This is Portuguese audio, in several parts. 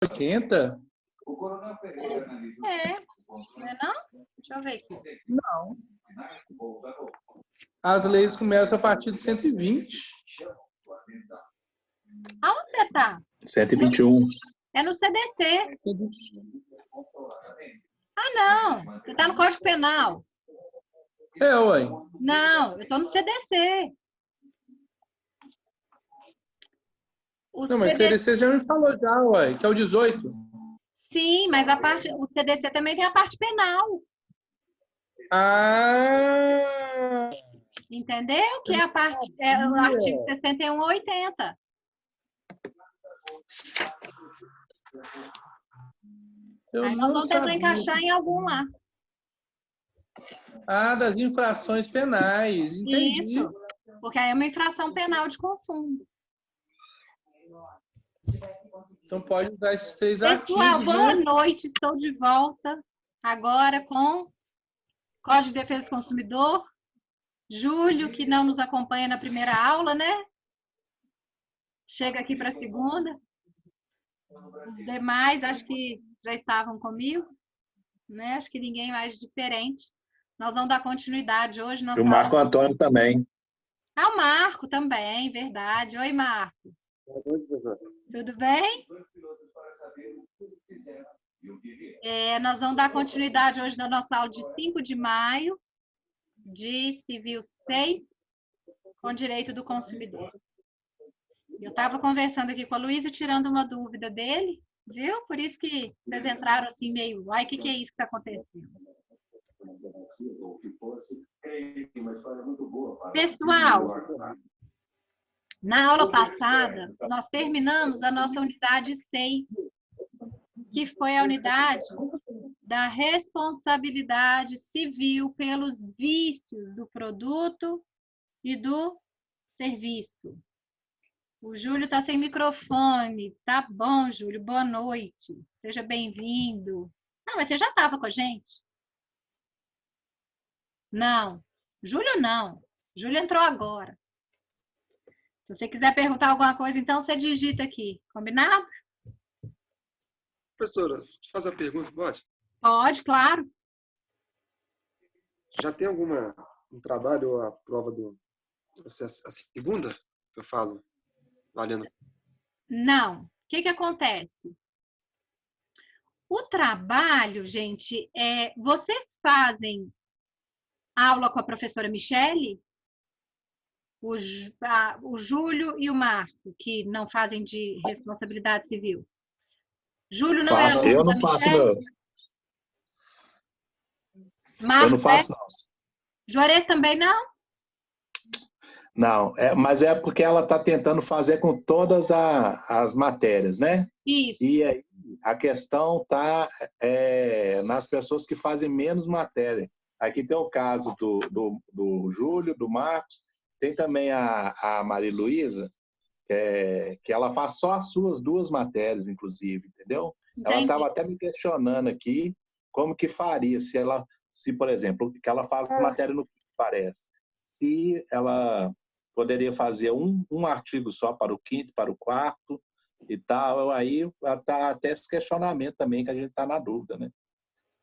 80? É, não é não? Deixa eu ver aqui. Não. As leis começam a partir de 120. Aonde você está? 121. É no CDC. Ah, não. Você está no Código Penal. É, ué. Não, eu estou no CDC. Não, mas o CDC já me falou já, ué, que é o 18. Sim, mas o CDC também tem a parte penal. Ah! Entendeu? Que é o artigo 61 a 80. Aí nós vamos tentar encaixar em algum lá. Ah, das infrações penais. Entendi. Isso, porque aí é uma infração penal de consumo. Então pode usar esses três Pessoal, artigos, boa né? noite. Estou de volta agora com Código de Defesa do Consumidor. Júlio, que não nos acompanha na primeira aula, né? Chega aqui para a segunda. Os demais, acho que já estavam comigo, né? Acho que ninguém mais diferente. Nós vamos dar continuidade hoje. E o Marco Antônio também. Ah, o Marco também, verdade. Oi, Marco. Boa noite, professor. Tudo bem? Nós vamos dar continuidade hoje na nossa aula de 5 de maio, de Civil 6, com direito do consumidor. Eu estava conversando aqui com a Luísa, tirando uma dúvida dele, viu? Por isso que vocês entraram assim meio, ai, o que é isso que está acontecendo? Pessoal, na aula passada, nós terminamos a nossa unidade 6, que foi a unidade da responsabilidade civil pelos vícios do produto e do serviço. O Júlio está sem microfone. Tá bom, Júlio. Boa noite. Seja bem-vindo. Não, mas você já estava com a gente? Não. Júlio não. Júlio entrou agora. Se você quiser perguntar alguma coisa, então você digita aqui. Combinado? Professora, deixa eu fazer uma pergunta, pode? Pode, claro. Já tem um trabalho ou a prova do processo, a segunda que eu falo, valendo? Não. O que acontece? O trabalho, gente, vocês fazem aula com a professora Michele? O Júlio e o Marco, que não fazem de responsabilidade civil. Júlio não Faço. é Eu não faço, não. Marco, Eu não faço, não. Juarez também não? Não, mas é porque ela está tentando fazer com todas as matérias, né? Isso. E aí, a questão está nas pessoas que fazem menos matéria. Aqui tem o caso do Júlio, do Marcos, tem também a Maria Luísa, que ela faz só as suas 2 matérias, inclusive, entendeu? Entendi. Ela estava até me questionando aqui como que faria, se por exemplo, que ela faz matéria no que parece, se ela poderia fazer um artigo só para o 5º, para o 4º e tal, aí está até esse questionamento também que a gente está na dúvida, né?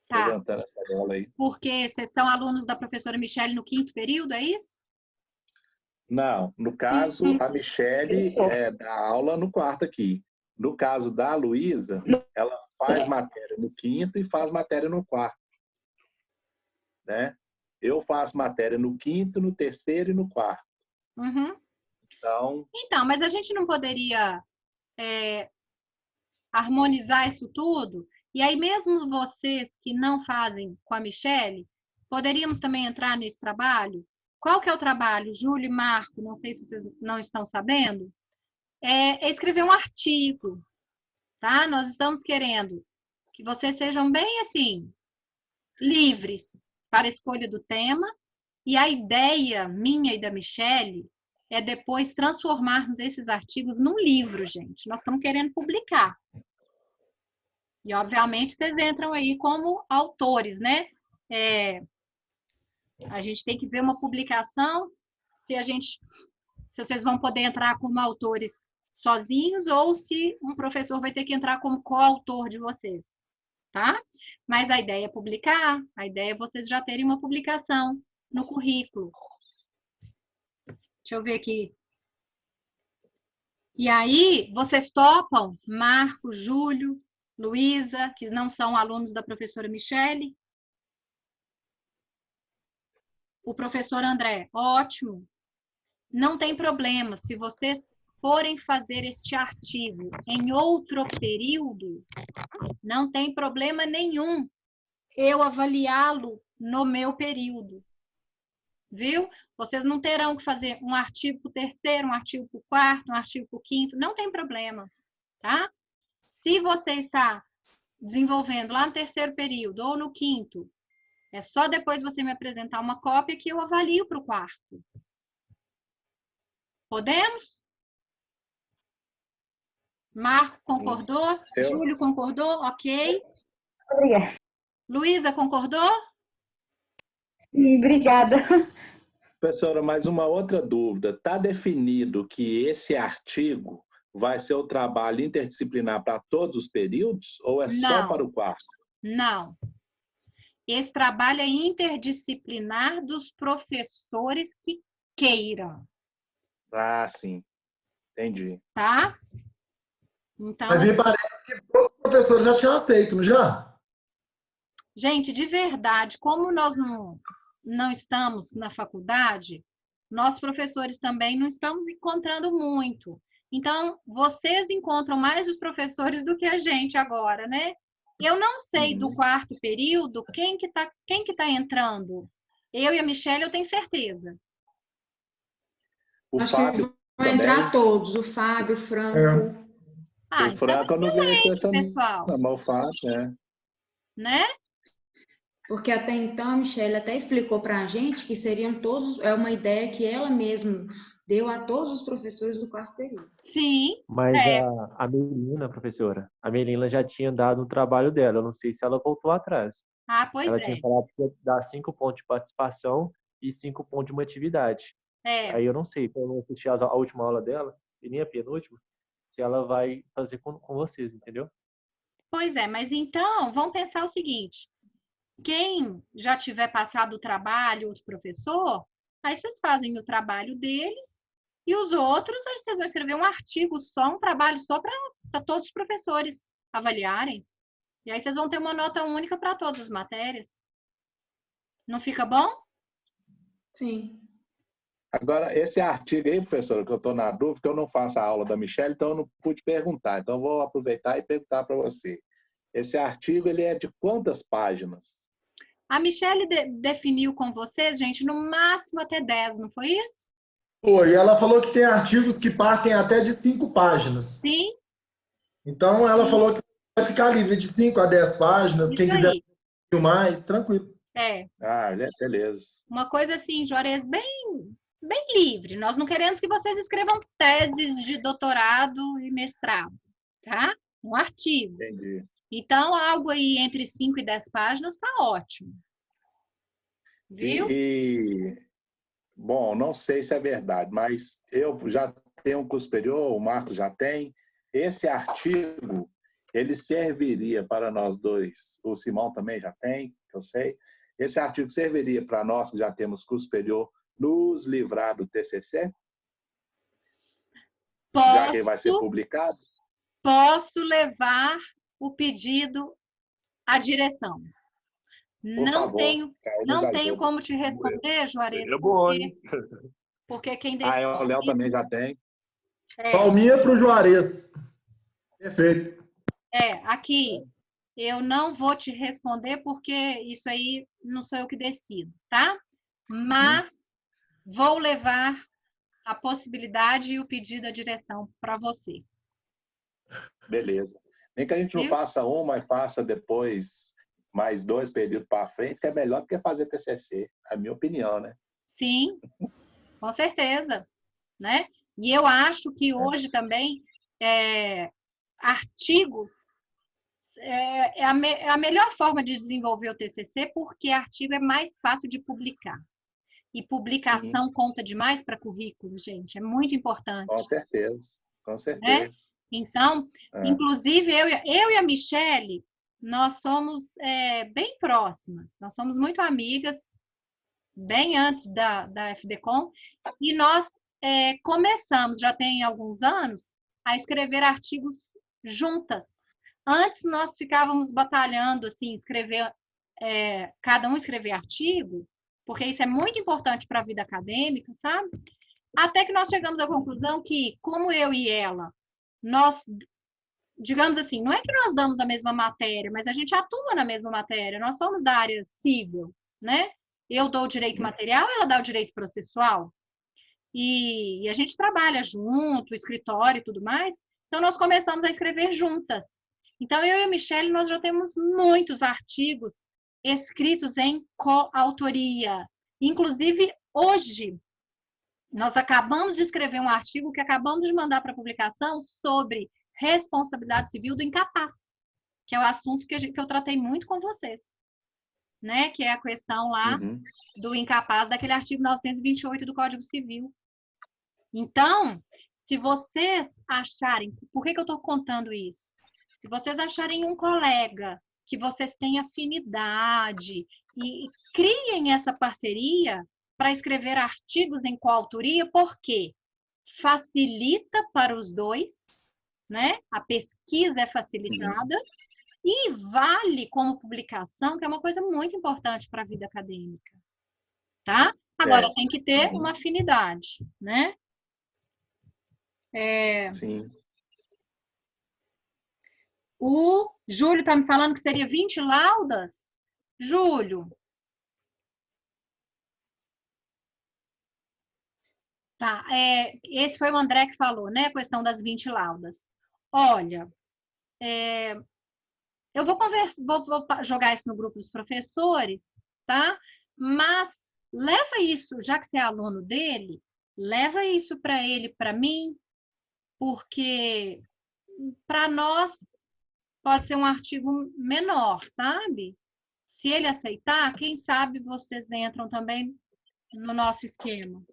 Tá. Levantando essa bola aí. Porque vocês são alunos da professora Michele no 5º período, é isso? Não, no caso, a Michele dá aula no 4º aqui. No caso da Luísa, ela faz matéria no 5º e faz matéria no 4º. Né? Eu faço matéria no 5º, no 3º e no 4º. Uhum. Então, mas a gente não poderia harmonizar isso tudo? E aí, mesmo vocês que não fazem com a Michele, poderíamos também entrar nesse trabalho? Qual que é o trabalho? Júlio e Marco, não sei se vocês não estão sabendo, é escrever um artigo, tá? Nós estamos querendo que vocês sejam bem, assim, livres para a escolha do tema, e a ideia minha e da Michele é depois transformarmos esses artigos num livro, gente. Nós estamos querendo publicar. E, obviamente, vocês entram aí como autores, né? A gente tem que ver uma publicação, se vocês vão poder entrar como autores sozinhos ou se um professor vai ter que entrar como coautor de vocês, tá? Mas a ideia é publicar, a ideia é vocês já terem uma publicação no currículo. Deixa eu ver aqui. E aí, vocês topam, Marco, Júlio, Luísa, que não são alunos da professora Michele? O professor André, ótimo. Não tem problema, se vocês forem fazer este artigo em outro período, não tem problema nenhum eu avaliá-lo no meu período. Viu? Vocês não terão que fazer um artigo para o terceiro, um artigo para o quarto, um artigo para o quinto, não tem problema, tá? Se você está desenvolvendo lá no terceiro período ou no quinto, é só depois você me apresentar uma cópia que eu avalio para o quarto. Podemos? Marco concordou? Júlio concordou? Ok. Obrigada. Luísa concordou? Sim, obrigada. Professora, mais uma outra dúvida. Está definido que esse artigo vai ser o trabalho interdisciplinar para todos os períodos ou é só para o quarto? Não. Esse trabalho é interdisciplinar dos professores que queiram. Ah, sim. Entendi. Tá? Então, Mas me parece que todos os professores já tinham aceito, não já? gente, de verdade, como nós não estamos na faculdade, nós professores também não estamos encontrando muito. Então, vocês encontram mais os professores do que a gente agora, né? Eu não sei do quarto período quem que tá entrando. Eu e a Michelle, eu tenho certeza. O Acho Fábio que vão entrar todos, o Fábio, o Franco. Ah, o Franco eu não vejo essa pessoal, não, mas o Fábio, né? Porque até então a Michelle até explicou para a gente que seriam todos, é uma ideia que ela mesma deu a todos os professores do quarto período. Sim. Mas a Melina, professora, a Melina já tinha dado o trabalho dela. Eu não sei se ela voltou atrás. Ah, pois Ela é. tinha falado que ia dar 5 pontos de participação e 5 pontos de uma atividade. Aí eu não sei, eu não assisti a última aula dela, e nem a penúltima, se ela vai fazer com vocês, entendeu? Pois é, mas então, vamos pensar o seguinte. Quem já tiver passado o trabalho, outro professor, aí vocês fazem o trabalho deles e os outros, aí vocês vão escrever um artigo só, um trabalho só para todos os professores avaliarem. E aí vocês vão ter uma nota única para todas as matérias. Não fica bom? Sim. Agora, esse artigo aí, professora, que eu estou na dúvida, que eu não faço a aula da Michelle, então eu não pude perguntar. Então, eu vou aproveitar e perguntar para você. Esse artigo, ele é de quantas páginas? A Michelle definiu com vocês, gente, no máximo até 10, não foi isso? Foi, ela falou que tem artigos que partem até de 5 páginas. Sim. Então, ela falou que vai ficar livre de 5 a 10 páginas. Isso Quem quiser aí. mais, tranquilo. Ah, beleza. Uma coisa assim, Juarez, bem livre. Nós não queremos que vocês escrevam teses de doutorado e mestrado, tá? Um artigo. Entendi. Então, algo aí entre 5 e 10 páginas está ótimo. Viu? Bom, não sei se é verdade, mas eu já tenho um curso superior, o Marcos já tem. Esse artigo, ele serviria para nós dois, o Simão também já tem, que eu sei. Esse artigo serviria para nós, que já temos curso superior, nos livrar do TCC? Já que vai ser publicado? Posso levar o pedido à direção. Não tenho como te responder, Juarez, porque quem decide... o Léo também já tem. Palminha para o Juarez. Perfeito. Aqui, eu não vou te responder porque isso aí não sou eu que decido, tá? Mas vou levar a possibilidade e o pedido à direção para você. Beleza. Nem que a gente não faça um, mas faça depois mais 2 períodos para frente, que é melhor do que fazer TCC, a minha opinião, né? Sim, com certeza, né? E eu acho que hoje também artigos é a melhor forma de desenvolver o TCC, porque artigo é mais fácil de publicar. E publicação conta demais para currículo, gente, é muito importante. Com certeza. Com certeza. Né? Então, inclusive, eu e a Michele, nós somos bem próximas. Nós somos muito amigas, bem antes da FDCOM, e nós começamos, já tem alguns anos, a escrever artigos juntas. Antes nós ficávamos batalhando, assim, escrever, cada um escrever artigo, porque isso é muito importante para a vida acadêmica, sabe? Até que nós chegamos à conclusão que, como eu e ela, nós, digamos assim, não é que nós damos a mesma matéria, mas a gente atua na mesma matéria, nós somos da área civil, né? Eu dou o direito material, ela dá o direito processual. E a gente trabalha junto, escritório e tudo mais, então nós começamos a escrever juntas. Então, eu e a Michele, nós já temos muitos artigos escritos em coautoria. Inclusive, hoje, nós acabamos de escrever um artigo que acabamos de mandar para publicação sobre responsabilidade civil do incapaz, que é o assunto que eu tratei muito com vocês, né? Que é a questão lá do incapaz, daquele artigo 928 do Código Civil. Então, se vocês acharem... Por que eu estou contando isso? Se vocês acharem um colega que vocês têm afinidade e criem essa parceria para escrever artigos em coautoria, porque facilita para os dois, né? A pesquisa é facilitada e vale como publicação, que é uma coisa muito importante para a vida acadêmica, tá? Agora, tem que ter uma afinidade, né? Sim. O Júlio está me falando que seria 20 laudas. Júlio. Tá, esse foi o André que falou, né? A questão das 20 laudas. Olha, eu vou jogar isso no grupo dos professores, tá? Mas leva isso, já que você é aluno dele, leva isso para ele, para mim, porque para nós pode ser um artigo menor, sabe? Se ele aceitar, quem sabe vocês entram também no nosso esquema.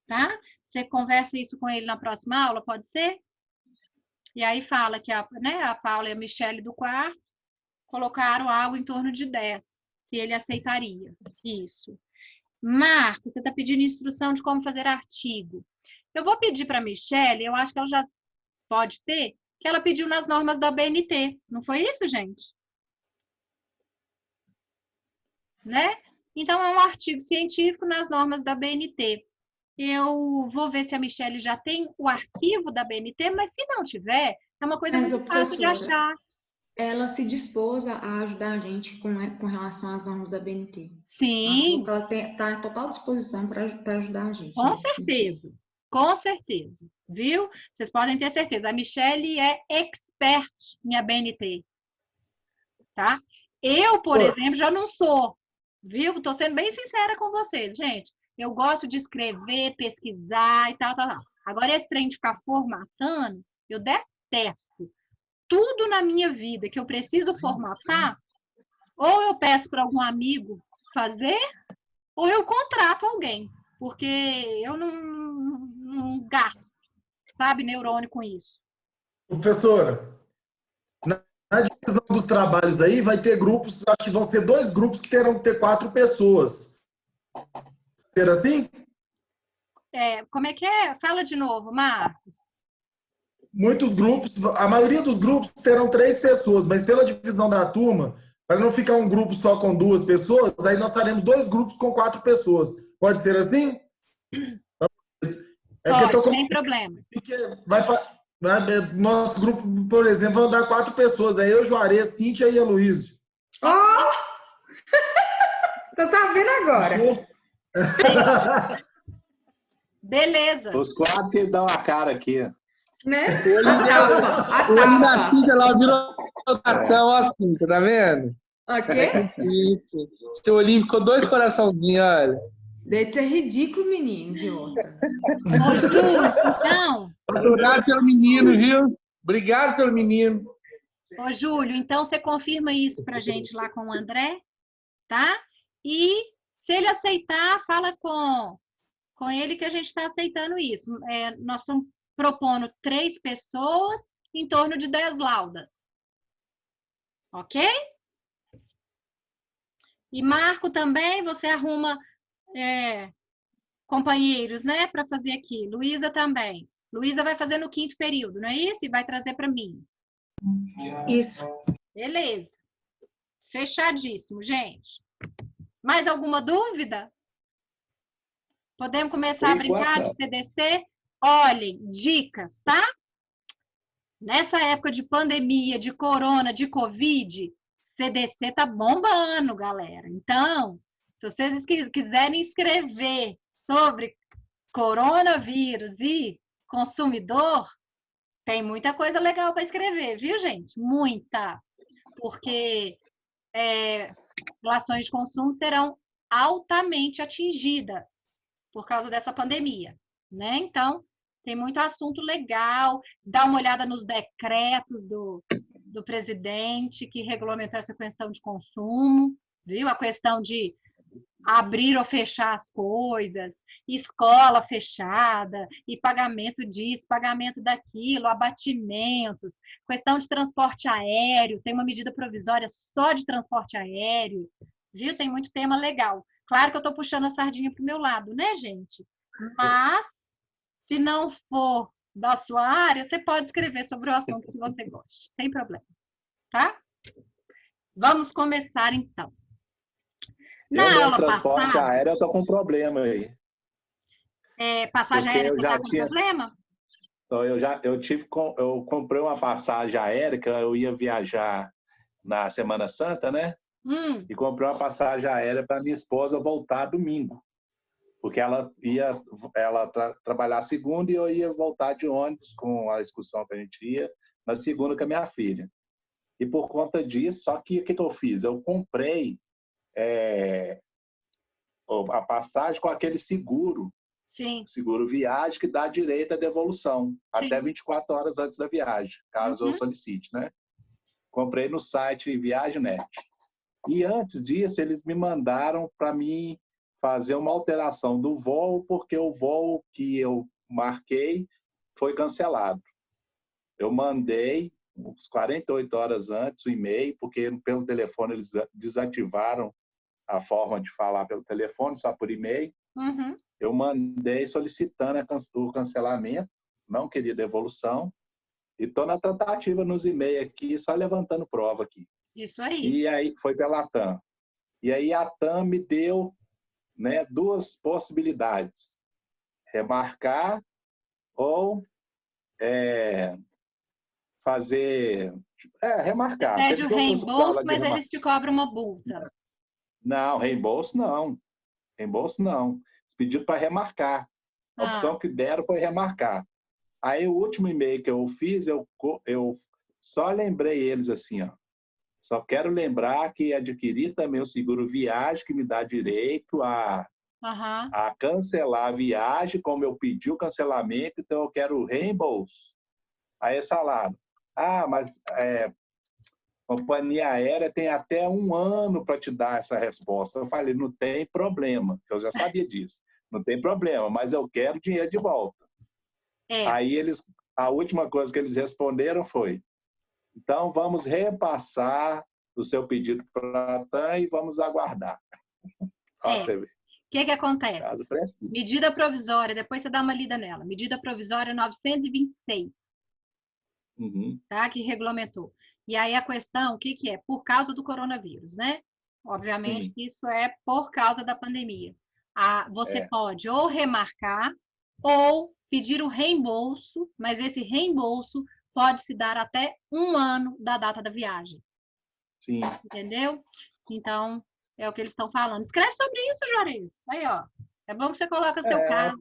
Tá? Você conversa isso com ele na próxima aula, pode ser? E aí fala que a Paula e a Michele do quarto colocaram algo em torno de 10, se ele aceitaria. Isso. Marco, você está pedindo instrução de como fazer artigo. Eu vou pedir para a Michele, eu acho que ela já pode ter, que ela pediu nas normas da BNT. Não foi isso, gente? Né? Então, é um artigo científico nas normas da BNT. Eu vou ver se a Michele já tem o arquivo da BNT, mas se não tiver, é uma coisa muito fácil de achar. Ela se dispôs a ajudar a gente com relação às normas da BNT. Sim. Ela está em total disposição para ajudar a gente. Com certeza. Com certeza. Viu? Vocês podem ter certeza. A Michele é expert em ABNT. Tá? Eu, por exemplo, já não sou. Viu? Estou sendo bem sincera com vocês, gente. Eu gosto de escrever, pesquisar e tal. Agora, esse trem de ficar formatando, eu detesto. Tudo na minha vida que eu preciso formatar, ou eu peço para algum amigo fazer, ou eu contrato alguém. Porque eu não gasto, sabe, neurônio com isso. Professora, na divisão dos trabalhos aí, vai ter grupos, acho que vão ser 2 grupos que terão que ter 4 pessoas. Ser assim? Como é que é? Fala de novo, Marcos. Muitos grupos, a maioria dos grupos terão 3 pessoas, mas pela divisão da turma, para não ficar um grupo só com 2 pessoas, aí nós faremos 2 grupos com 4 pessoas. Pode ser assim? Pode, sem problema. Nosso grupo, por exemplo, vão dar 4 pessoas. Aí eu, Juarez, Cíntia e Aloysio. Tu tá vendo agora? Beleza. Os 4 que dão a cara aqui. Né? O olho da Cíntia lá virou rotação, assim, tá vendo? Ok. Seu olhinho ficou 2 coraçãozinhos, olha. Deve ser ridículo, menino, idiota. Então. Obrigado pelo menino, viu? Obrigado pelo menino. Ô, Júlio, então você confirma isso pra gente lá com o André, tá? E se ele aceitar, fala com com ele que a gente está aceitando isso. Nós estamos propondo 3 pessoas em torno de 10 laudas. Ok? E Marco também, você arruma companheiros, né, para fazer aqui. Luísa também. Luísa vai fazer no 5º período, não é isso? E vai trazer para mim. Isso. Beleza. Fechadíssimo, gente. Mais alguma dúvida? Podemos começar a brincar de CDC? Olhem, dicas, tá? Nessa época de pandemia, de corona, de Covid, CDC tá bombando, galera. Então, se vocês quiserem escrever sobre coronavírus e consumidor, tem muita coisa legal para escrever, viu, gente? Muita. Porque relações de consumo serão altamente atingidas por causa dessa pandemia, né? Então, tem muito assunto legal. Dá uma olhada nos decretos do presidente que regulamentou essa questão de consumo, viu? A questão de abrir ou fechar as coisas, escola fechada, e pagamento disso, pagamento daquilo, abatimentos, questão de transporte aéreo, tem uma medida provisória só de transporte aéreo, viu? Tem muito tema legal. Claro que eu estou puxando a sardinha para o meu lado, né, gente? Mas, se não for da sua área, você pode escrever sobre o assunto que você goste, sem problema, tá? Vamos começar, então. Na aula transporte aéreo, eu estou com problema aí. Passagem aérea, você está com problema? Então, eu comprei uma passagem aérea, que eu ia viajar na Semana Santa, né? E comprei uma passagem aérea para minha esposa voltar domingo. Porque ela ia trabalhar segunda e eu ia voltar de ônibus com a excursão que a gente ia na segunda com a minha filha. E por conta disso, só que o que eu fiz? Eu comprei a passagem com aquele seguro. Sim. Seguro viagem que dá direito à devolução. Sim. Até 24 horas antes da viagem, caso eu solicite, né? Comprei no site ViagemNet. E antes disso, eles me mandaram para mim fazer uma alteração do voo, porque o voo que eu marquei foi cancelado. Eu mandei uns 48 horas antes o e-mail, porque pelo telefone eles desativaram a forma de falar pelo telefone, só por e-mail. Eu mandei solicitando o cancelamento, não queria devolução, e estou na tratativa nos e-mails aqui, só levantando prova aqui. Isso aí. E aí foi pela TAM. E aí a TAM me deu, né, 2 possibilidades: remarcar ou fazer... remarcar. Pede o reembolso, mas eles te cobram uma multa. Não, reembolso não. Reembolso não. Pedido para remarcar. A opção que deram foi remarcar. Aí o último e-mail que eu fiz, eu só lembrei eles assim, ó. Só quero lembrar que adquiri também o seguro viagem, que me dá direito a cancelar a viagem, como eu pedi o cancelamento, então eu quero o reembolso. Aí eles falaram, mas companhia aérea tem até 1 ano para te dar essa resposta. Eu falei, não tem problema, eu já sabia disso. Não tem problema, mas eu quero dinheiro de volta. Aí a última coisa que eles responderam foi, então vamos repassar o seu pedido para a TAM e vamos aguardar. O que acontece? Medida provisória, depois você dá uma lida nela. Medida provisória 926, tá? Que regulamentou. E aí a questão, o que é? Por causa do coronavírus, né? Obviamente que isso é por causa da pandemia. Você pode ou remarcar ou pedir o reembolso, mas esse reembolso pode se dar até 1 ano da data da viagem. Sim. Entendeu? Então, é o que eles estão falando. Escreve sobre isso, Juarez. Aí, ó. É bom que você coloca seu caso.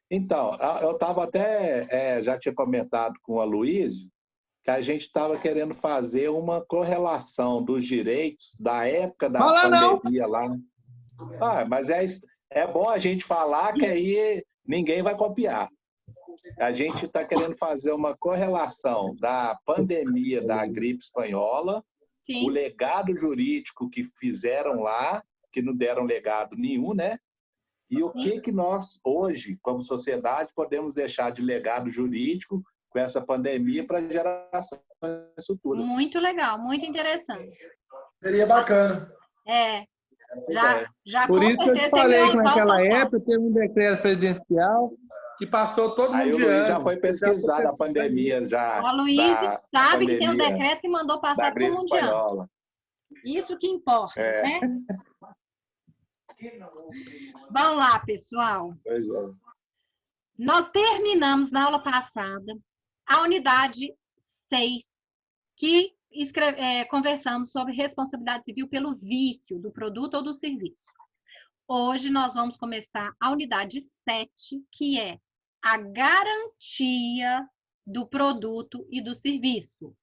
Então, eu estava até, já tinha comentado com a Luísa, que a gente estava querendo fazer uma correlação dos direitos da época da pandemia lá. Mas é bom a gente falar que aí ninguém vai copiar. A gente está querendo fazer uma correlação da pandemia da gripe espanhola, o legado jurídico que fizeram lá, que não deram legado nenhum, né? E o que nós, hoje, como sociedade, podemos deixar de legado jurídico com essa pandemia para gerações futuras. Muito legal, muito interessante. Seria bacana. Já Por com isso que eu certeza te falei tem que meu naquela aval total. época teve um decreto presidencial que passou todo mundo Aí o de Luiz ano. já foi pesquisar a pandemia já. O Luiz sabe que tem um decreto que mandou passar todo mundo de ano. Espanhola. Isso que importa, né? Vamos lá, pessoal. Pois é. Nós terminamos na aula passada a unidade 6, que conversamos sobre responsabilidade civil pelo vício do produto ou do serviço. Hoje nós vamos começar a unidade 7, que é a garantia do produto e do serviço.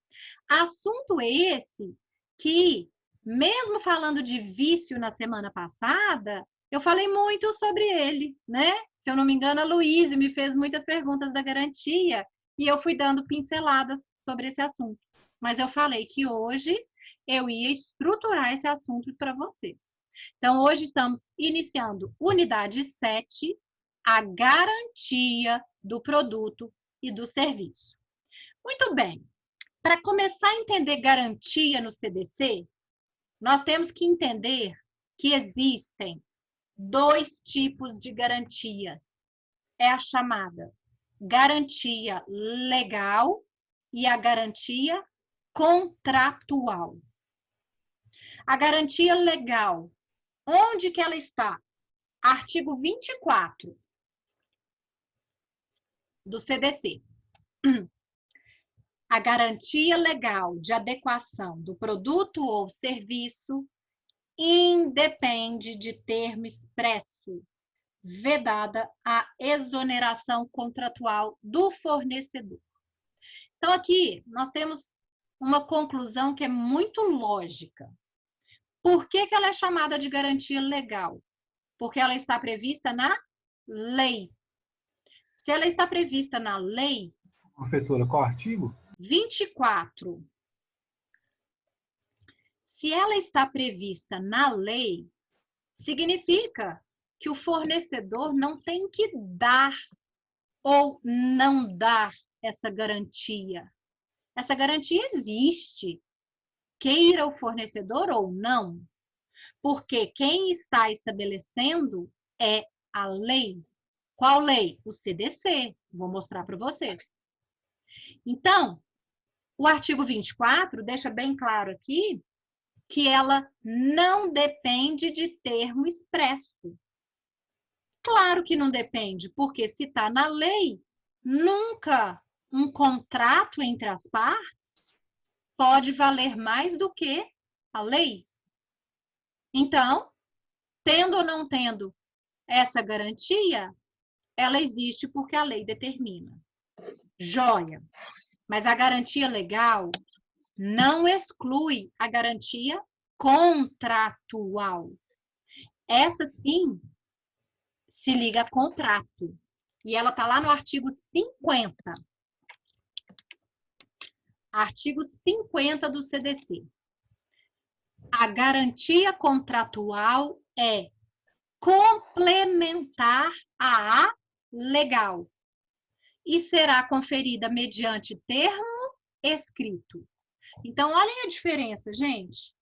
Assunto esse que, mesmo falando de vício na semana passada, eu falei muito sobre ele, né? Se eu não me engano, a Luísa me fez muitas perguntas da garantia e eu fui dando pinceladas sobre esse assunto. Mas eu falei que hoje eu ia estruturar esse assunto para vocês. Então, hoje estamos iniciando unidade 7, a garantia do produto e do serviço. Muito bem. Para começar a entender garantia no CDC, nós temos que entender que existem 2 tipos de garantias. É a chamada garantia legal e a garantia contratual. A garantia legal, onde que ela está? Artigo 24 do CDC. A garantia legal de adequação do produto ou serviço independe de termo expresso, vedada a exoneração contratual do fornecedor. Então, aqui nós temos uma conclusão que é muito lógica. Por que ela é chamada de garantia legal? Porque ela está prevista na lei. Se ela está prevista na lei... Professora, qual artigo? 24. Se ela está prevista na lei, significa que o fornecedor não tem que dar ou não dar essa garantia. Essa garantia existe, queira o fornecedor ou não, porque quem está estabelecendo é a lei. Qual lei? O CDC. Vou mostrar para vocês. Então, o artigo 24 deixa bem claro aqui que ela não depende de termo expresso. Claro que não depende, porque se está na lei, nunca um contrato entre as partes pode valer mais do que a lei. Então, tendo ou não tendo essa garantia, ela existe porque a lei determina. Joia. Mas a garantia legal não exclui a garantia contratual. Essa sim se liga a contrato. E ela está lá no artigo 50. Artigo 50 do CDC. A garantia contratual é complementar à legal e será conferida mediante termo escrito. Então, olhem a diferença, gente.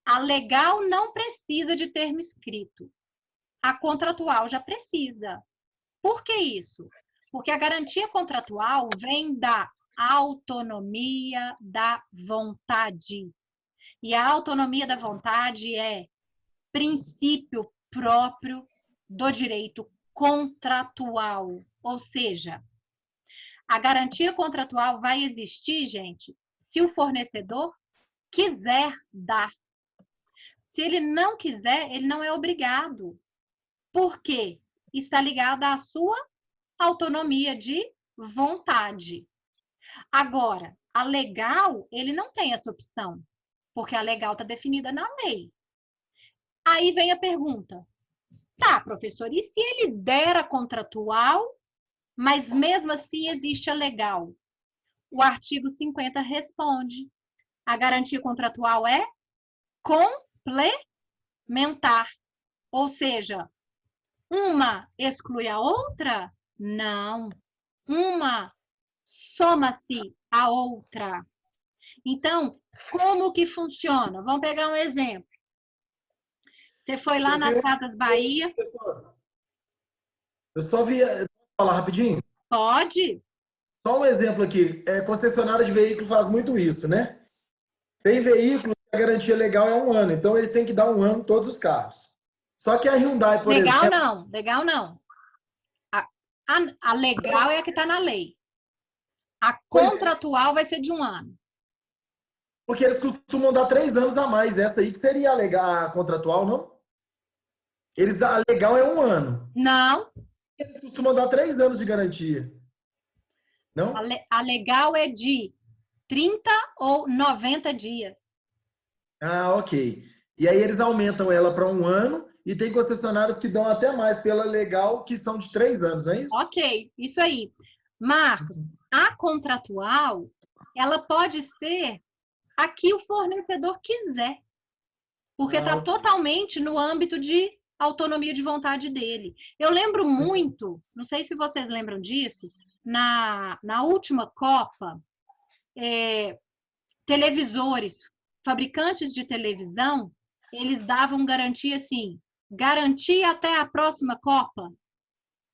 A legal não precisa de termo escrito. A contratual já precisa. Por que isso? Porque a garantia contratual vem da autonomia da vontade. E a autonomia da vontade é princípio próprio do direito contratual. Ou seja, a garantia contratual vai existir, gente, se o fornecedor quiser dar. Se ele não quiser, ele não é obrigado. Por quê? Está ligada à sua autonomia de vontade. Agora, a legal, ele não tem essa opção, porque a legal está definida na lei. Aí vem a pergunta. Tá, professor, e se ele der a contratual, mas mesmo assim existe a legal? O artigo 50 responde. A garantia contratual é complementar. Ou seja, uma exclui a outra? Não. Uma soma-se a outra. Então, como que funciona? Vamos pegar um exemplo. Você foi lá nas Casas Bahia. Eu só vi. Posso falar rapidinho? Pode. Só um exemplo aqui. Concessionária de veículo faz muito isso, né? Tem veículo que a garantia legal é 1 ano, então eles têm que dar 1 ano todos os carros. Só que a Hyundai, por exemplo... Legal não. A legal é a que está na lei. A contratual vai ser de 1 ano. Porque eles costumam dar 3 anos a mais. Essa aí que seria a contratual, não? A legal é 1 ano. Não. Eles costumam dar 3 anos de garantia. Não? A legal é de 30 ou 90 dias. Ah, ok. E aí eles aumentam ela para 1 ano e tem concessionárias que dão até mais pela legal, que são de 3 anos, não é isso? Ok, isso aí. Marcos, a contratual, ela pode ser a que o fornecedor quiser. Porque está totalmente no âmbito de autonomia de vontade dele. Eu lembro muito, não sei se vocês lembram disso, na última Copa, televisores, fabricantes de televisão, eles davam garantia assim, garantia até a próxima Copa.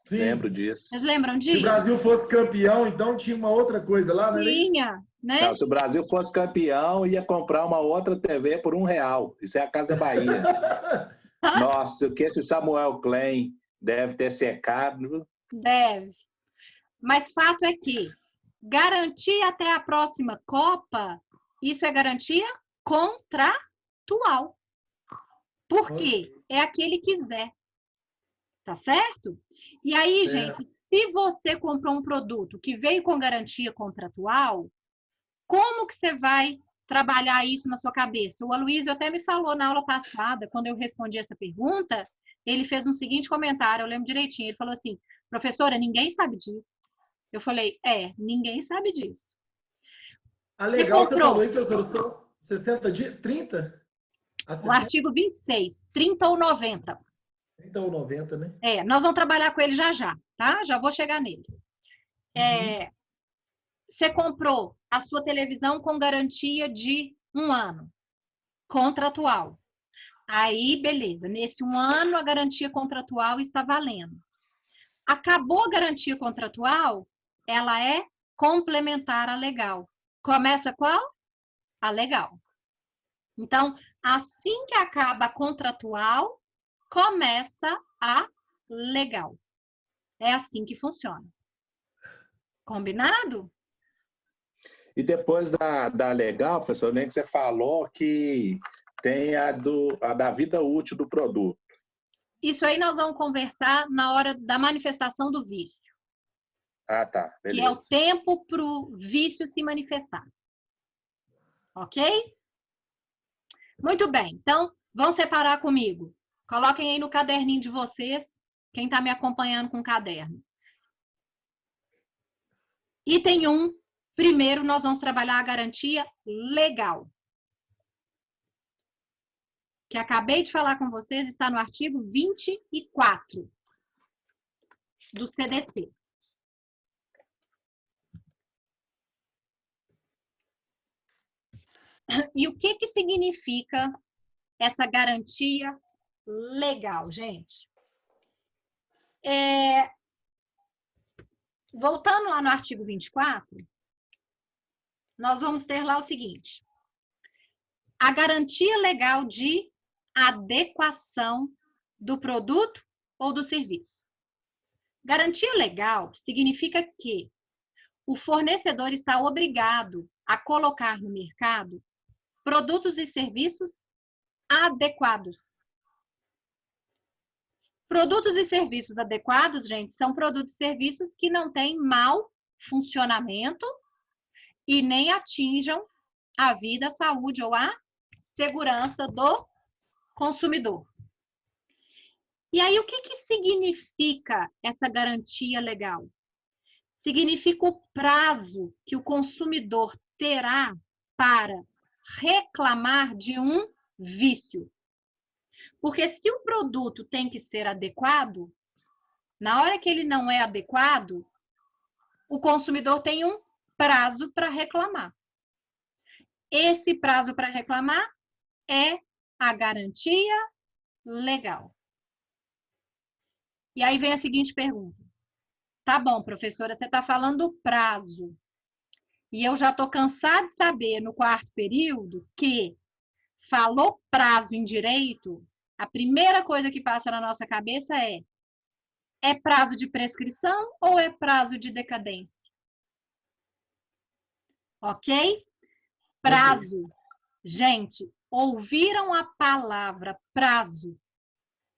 Sim. Lembro disso. Vocês lembram disso? Se o Brasil fosse campeão, então tinha uma outra coisa lá, não era isso? Tinha, né? Não, se o Brasil fosse campeão, ia comprar uma outra TV por R$1. Isso é a Casa Bahia. Nossa, o que esse Samuel Klein deve ter secado. Deve. Mas fato é que garantia até a próxima Copa, isso é garantia contratual. Por quê? É a que ele quiser. Tá certo? E aí, gente, se você comprou um produto que veio com garantia contratual, como que você vai trabalhar isso na sua cabeça? O Aloysio até me falou na aula passada, quando eu respondi essa pergunta, ele fez um seguinte comentário, eu lembro direitinho, ele falou assim, professora, ninguém sabe disso. Eu falei, ninguém sabe disso. Legal, você falou aí, professora, são 60 dias? 30? O artigo 26, 30 ou 90. 30 ou 90, né? Nós vamos trabalhar com ele já, tá? Já vou chegar nele. Você comprou a sua televisão com garantia de 1 ano, contratual. Aí, beleza. Nesse 1 ano, a garantia contratual está valendo. Acabou a garantia contratual, ela é complementar à legal. Começa qual? A legal. Então, assim que acaba a contratual, começa a legal. É assim que funciona. Combinado? E depois da legal, professor, nem que você falou que tem a da vida útil do produto. Isso aí nós vamos conversar na hora da manifestação do vício. Ah, tá. Beleza. Que é o tempo para o vício se manifestar. Ok? Muito bem. Então, vão separar comigo. Coloquem aí no caderninho de vocês, quem está me acompanhando com o caderno. Item 1. Primeiro, nós vamos trabalhar a garantia legal. Que acabei de falar com vocês, está no artigo 24 do CDC. E o que significa essa garantia legal, gente? Voltando lá no artigo 24, nós vamos ter lá o seguinte. A garantia legal de adequação do produto ou do serviço. Garantia legal significa que o fornecedor está obrigado a colocar no mercado produtos e serviços adequados. Produtos e serviços adequados, gente, são produtos e serviços que não têm mau funcionamento e nem atinjam a vida, a saúde ou a segurança do consumidor. E aí, o que significa essa garantia legal? Significa o prazo que o consumidor terá para reclamar de um vício. Porque se o produto tem que ser adequado, Na hora que ele não é adequado, o consumidor tem um prazo para reclamar. Esse prazo para reclamar é a garantia legal. E aí vem a seguinte pergunta. Tá bom, professora, você está falando do prazo. E eu já estou cansada de saber, no quarto período, que falou prazo em direito, a primeira coisa que passa na nossa cabeça é prazo de prescrição ou é prazo de decadência? Ok? Prazo. Gente, ouviram a palavra prazo?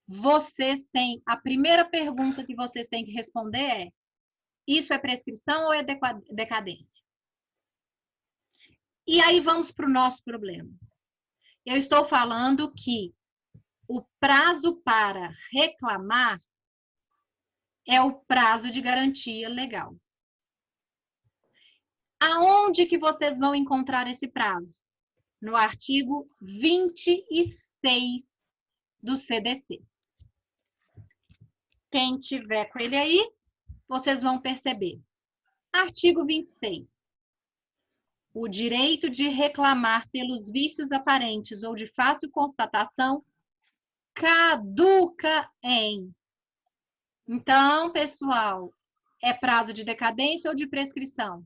Vocês têm, a primeira pergunta que vocês têm que responder é: isso é prescrição ou é decadência? E aí vamos para o nosso problema. Eu estou falando que o prazo para reclamar é o prazo de garantia legal. Aonde que vocês vão encontrar esse prazo? No artigo 26 do CDC. Quem tiver com ele aí, vocês vão perceber. Artigo 26. O direito de reclamar pelos vícios aparentes ou de fácil constatação caduca em. Então, pessoal, é prazo de decadência ou de prescrição?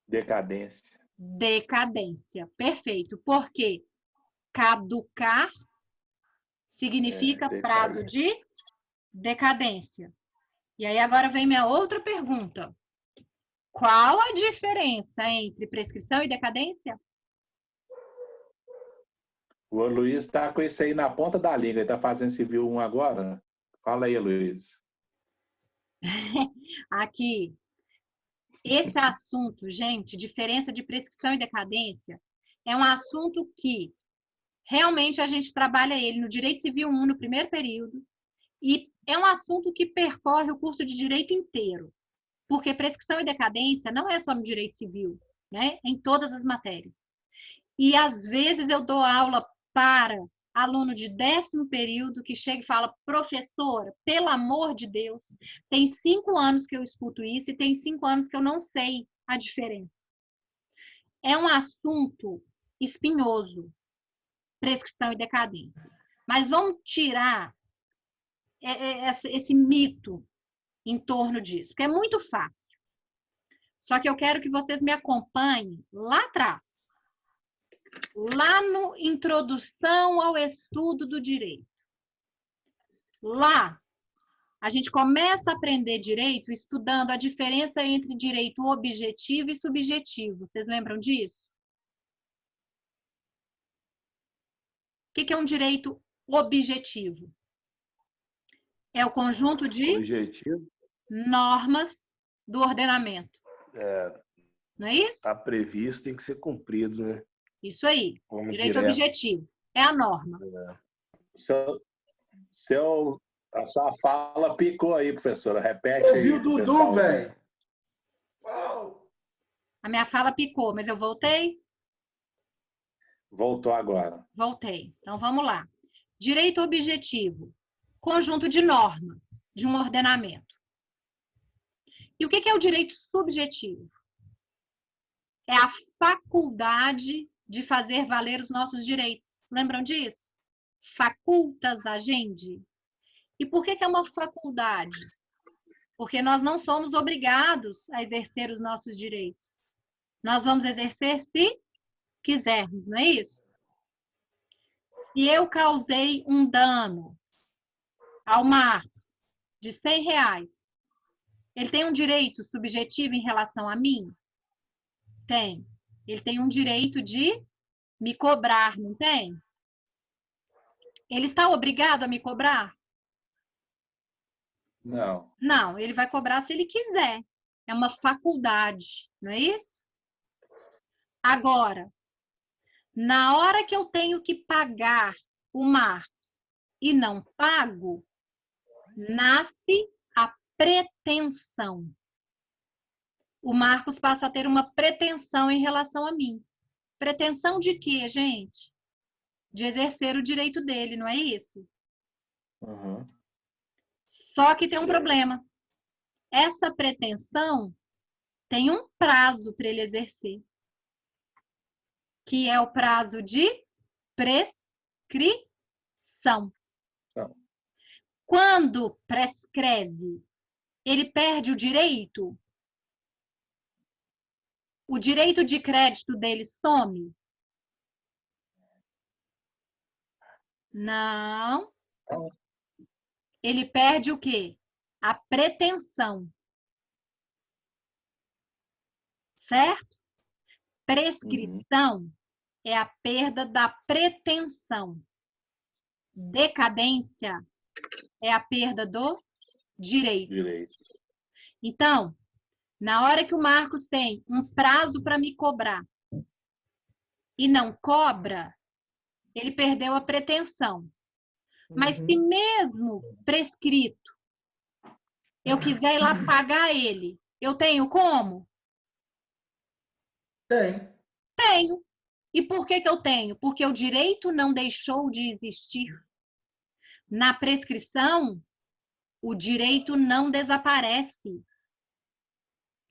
Decadência. Decadência, perfeito. Por quê? Caducar significa prazo de decadência. E aí agora vem minha outra pergunta. Qual a diferença entre prescrição e decadência? O Luiz está com isso aí na ponta da língua. Ele está fazendo civil 1 agora? Fala aí, Luiz. Aqui. Esse assunto, gente, diferença de prescrição e decadência, é um assunto que realmente a gente trabalha ele no Direito Civil 1, no primeiro período, e é um assunto que percorre o curso de Direito inteiro, porque prescrição e decadência não é só no Direito Civil, né? Em todas as matérias. E, às vezes, eu dou aula para aluno de 10º período que chega e fala: professora, pelo amor de Deus, tem 5 anos que eu escuto isso e tem 5 anos que eu não sei a diferença. É um assunto espinhoso, prescrição e decadência. Mas vamos tirar esse mito em torno disso, porque é muito fácil. Só que eu quero que vocês me acompanhem lá atrás. Lá no Introdução ao Estudo do Direito. Lá, a gente começa a aprender direito estudando a diferença entre direito objetivo e subjetivo. Vocês lembram disso? O que é um direito objetivo? É o conjunto de normas do ordenamento. Não é isso? Está previsto, tem que ser cumprido, né? Isso aí. Vamos direito direto. Objetivo. É a norma. A sua fala picou aí, professora. Repete aí. Ouviu o Dudu, velho? A minha fala picou, mas eu voltei? Voltou agora. Voltei. Então, vamos lá. Direito objetivo. Conjunto de norma, de um ordenamento. E o que é o direito subjetivo? É a faculdade de fazer valer os nossos direitos. Lembram disso? Facultas agendi. E por que é uma faculdade? Porque nós não somos obrigados a exercer os nossos direitos. Nós vamos exercer se quisermos, não é isso? Se eu causei um dano ao Marcos de R$100, ele tem um direito subjetivo em relação a mim? Tem. Ele tem um direito de me cobrar, não tem? Ele está obrigado a me cobrar? Não. Não, ele vai cobrar se ele quiser. É uma faculdade, não é isso? Agora, na hora que eu tenho que pagar o Marcos e não pago, nasce a pretensão. O Marcos passa a ter uma pretensão em relação a mim. Pretensão de quê, gente? de exercer o direito dele, não é isso? Uhum. Só que tem um problema. Essa pretensão tem um prazo para ele exercer, que é o prazo de prescrição. Quando prescreve, ele perde o direito? O direito de crédito dele some? Não. Ele perde o quê? A pretensão. Certo? Prescrição é a perda da pretensão. Decadência é a perda do direito. Então, na hora que o Marcos tem um prazo para me cobrar e não cobra, ele perdeu a pretensão. Mas se mesmo prescrito eu quiser ir lá pagar ele, eu tenho como? Tenho. E por que eu tenho? Porque o direito não deixou de existir. Na prescrição, o direito não desaparece.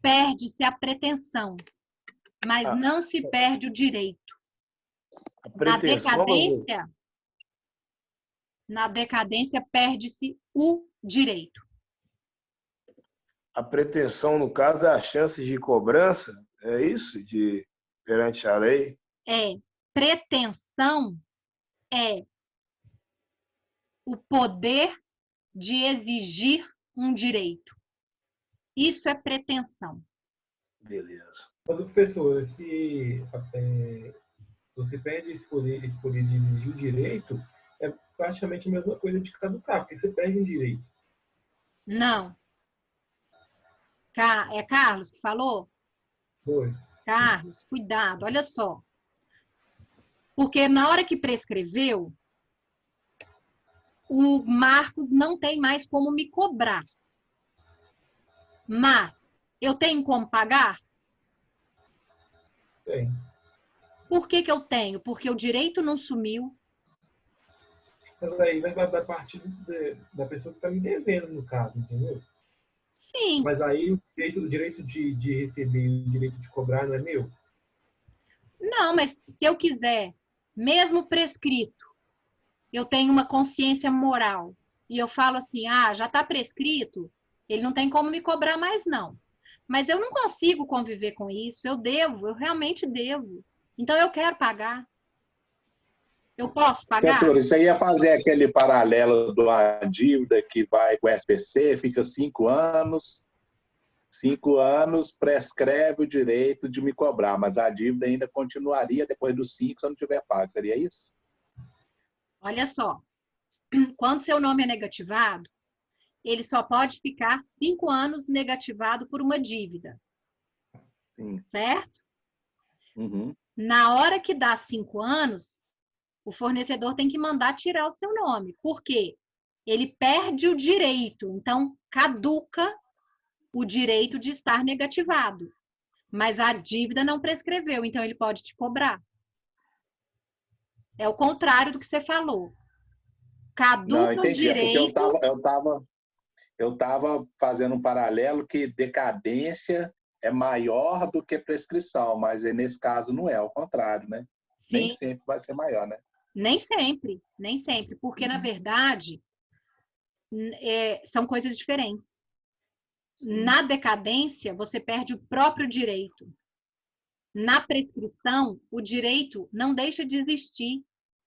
Perde-se a pretensão, mas não se perde o direito. Na decadência perde-se o direito. A pretensão, no caso, é a chance de cobrança? É isso? Perante a lei? Pretensão é o poder de exigir um direito. Isso é pretensão. Beleza. Professora, se você perde esse poder de exigir o direito, é praticamente a mesma coisa de caducar, porque você perde um direito. Não. É Carlos que falou? Foi. Carlos, cuidado, olha só. Porque na hora que prescreveu, o Marcos não tem mais como me cobrar. Mas eu tenho como pagar? Tem. Por que eu tenho? Porque o direito não sumiu. Mas aí vai partir da pessoa que está me devendo, no caso, entendeu? Sim. Mas aí o direito de receber e o direito de cobrar não é meu? Não, mas se eu quiser, mesmo prescrito, eu tenho uma consciência moral e eu falo assim, já está prescrito, ele não tem como me cobrar mais, não. Mas eu não consigo conviver com isso, eu realmente devo. Então eu quero pagar. Eu posso pagar? Professor, isso aí é fazer aquele paralelo da dívida que vai com o SPC, fica 5 anos. 5 anos prescreve o direito de me cobrar, mas a dívida ainda continuaria depois dos 5 se eu não tiver pago. Seria isso? Olha só, quando seu nome é negativado, ele só pode ficar 5 anos negativado por uma dívida. Sim. Certo? Uhum. Na hora que dá 5 anos, o fornecedor tem que mandar tirar o seu nome. Por quê? Ele perde o direito, então caduca o direito de estar negativado. Mas a dívida não prescreveu, então ele pode te cobrar. É o contrário do que você falou. Caduca o direito... Eu estava fazendo um paralelo que decadência é maior do que prescrição, mas nesse caso não é, ao contrário, né? Sim. Nem sempre vai ser maior, né? Nem sempre, porque, na verdade, são coisas diferentes. Na decadência, você perde o próprio direito. Na prescrição, o direito não deixa de existir,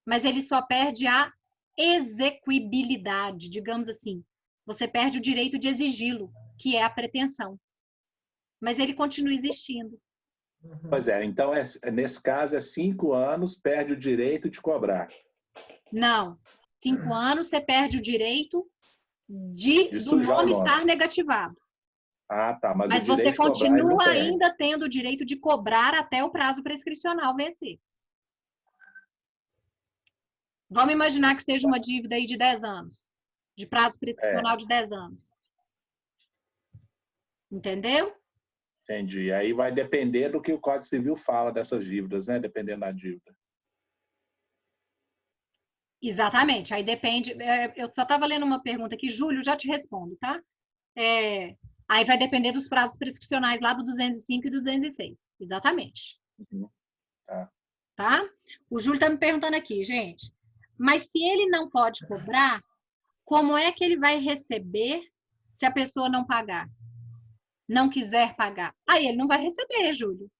mas ele só perde a exequibilidade, digamos assim. Você perde o direito de exigi-lo, que é a pretensão. Mas ele continua existindo. Pois é, então nesse caso é 5 anos, perde o direito de cobrar. Não, 5 anos você perde o direito do nome estar negativado. Tá, mas o você direito continua ainda tendo o direito de cobrar até o prazo prescricional vencer. Vamos imaginar que seja uma dívida aí de 10 anos, de prazo prescricional de 10 anos. Entendeu? Entendi. Aí vai depender do que o Código Civil fala dessas dívidas, né? Dependendo da dívida. Exatamente. Aí depende. Eu só estava lendo uma pergunta aqui, Júlio, já te respondo, tá? Aí vai depender dos prazos prescricionais lá do 205 e do 206. Exatamente. Tá? O Júlio está me perguntando aqui, gente. Mas se ele não pode cobrar, como é que ele vai receber se a pessoa não pagar? Não quiser pagar? Aí ele não vai receber, Júlio.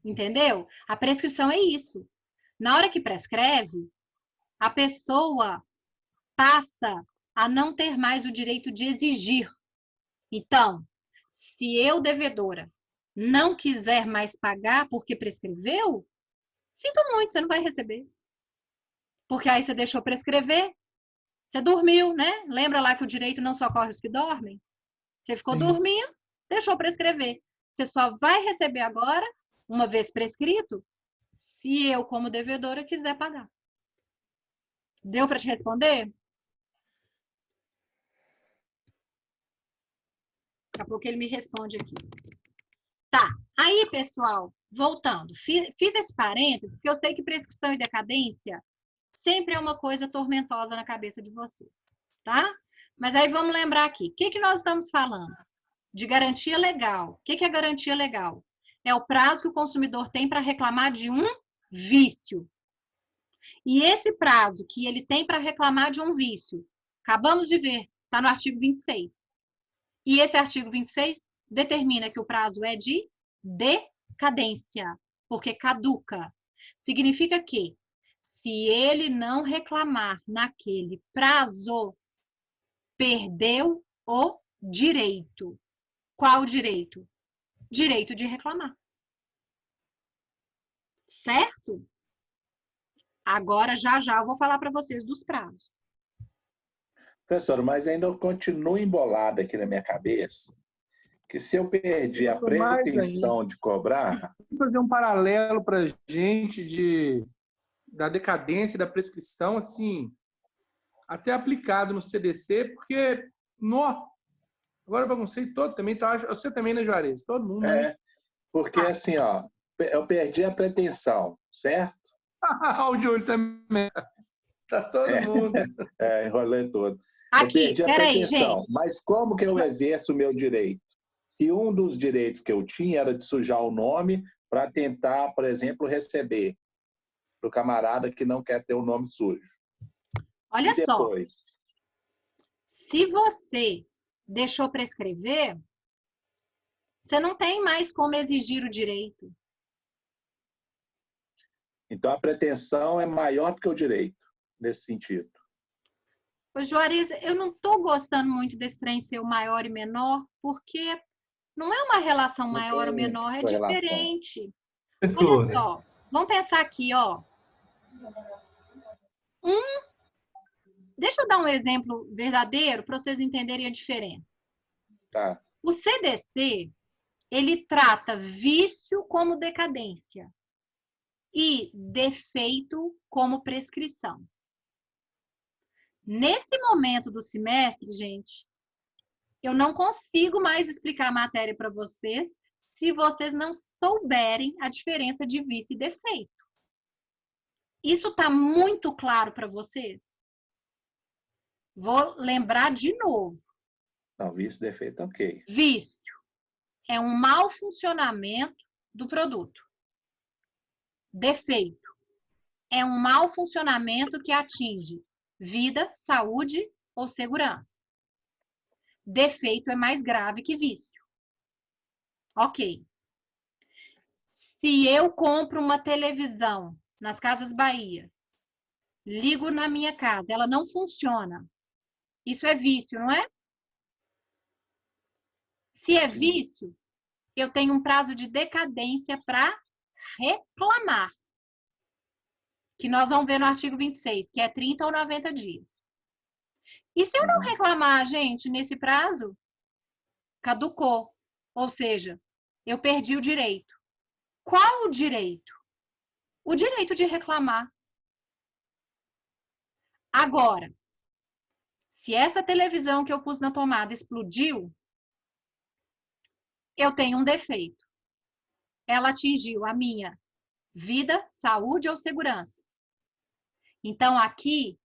Entendeu? A prescrição é isso. Na hora que prescreve, a pessoa passa a não ter mais o direito de exigir. Então, se eu, devedora, não quiser mais pagar porque prescreveu, sinto muito, você não vai receber. Porque aí você deixou prescrever, você dormiu, né? Lembra lá que o direito não socorre os que dormem? Você ficou dormindo, deixou prescrever. Você só vai receber agora, uma vez prescrito, se eu, como devedora, quiser pagar. Deu para te responder? Daqui a pouco ele me responde aqui. Tá. Aí, pessoal, voltando. Fiz esse parênteses, porque eu sei que prescrição e decadência sempre é uma coisa tormentosa na cabeça de vocês, tá? Mas aí vamos lembrar aqui. O que nós estamos falando? De garantia legal. O que é garantia legal? É o prazo que o consumidor tem para reclamar de um vício. E esse prazo que ele tem para reclamar de um vício, acabamos de ver, está no artigo 26. E esse artigo 26 determina que o prazo é de decadência, porque caduca. Significa que, se ele não reclamar naquele prazo, perdeu o direito. Qual direito? Direito de reclamar. Certo? Agora, já eu vou falar para vocês dos prazos. Professor, mas ainda eu continuo embolado aqui na minha cabeça, que se eu perdi a pretensão de cobrar... Vou fazer um paralelo para a gente da decadência e da prescrição, assim, até aplicado no CDC, porque, agora eu baguncei todo também, tá? Você também, né, Juarez? Todo mundo, né? Porque assim, ó, eu perdi a pretensão, certo? O Júlio também. Tá todo mundo. Enrolei todo. Aqui, eu perdi a pretensão, mas como que eu exerço o meu direito? Se um dos direitos que eu tinha era de sujar o nome para tentar, por exemplo, receber para o camarada que não quer ter o nome sujo. Olha só, se você deixou prescrever, você não tem mais como exigir o direito. Então, a pretensão é maior do que o direito, nesse sentido. Pois, Juarez, eu não estou gostando muito desse trem ser o maior e menor, porque não é uma relação maior ou menor, é diferente. Olha só, vamos pensar aqui, ó. Deixa eu dar um exemplo verdadeiro para vocês entenderem a diferença. Tá. O CDC, ele trata vício como decadência e defeito como prescrição. Nesse momento do semestre, gente, eu não consigo mais explicar a matéria para vocês se vocês não souberem a diferença de vício e defeito. Isso está muito claro para vocês? Vou lembrar de novo. Não, vício e defeito, ok. Vício é um mau funcionamento do produto. Defeito é um mau funcionamento que atinge vida, saúde ou segurança. Defeito é mais grave que vício. Ok. Se eu compro uma televisão nas Casas Bahia, ligo na minha casa, ela não funciona. Isso é vício, não é? Se é vício, eu tenho um prazo de decadência para reclamar. Que nós vamos ver no artigo 26, que é 30 ou 90 dias. E se eu não reclamar, gente, nesse prazo, caducou. Ou seja, eu perdi o direito. Qual o direito? O direito de reclamar. Agora, se essa televisão que eu pus na tomada explodiu, eu tenho um defeito. Ela atingiu a minha vida, saúde ou segurança. Então, aqui,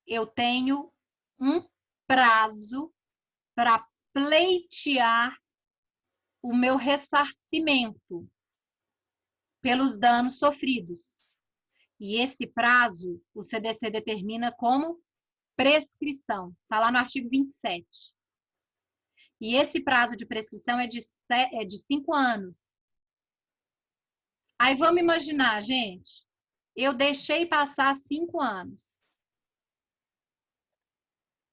eu tenho um prazo para pleitear o meu ressarcimento pelos danos sofridos. E esse prazo, o CDC determina como prescrição. Está lá no artigo 27. E esse prazo de prescrição é de 5 anos. Aí vamos imaginar, gente, eu deixei passar 5 anos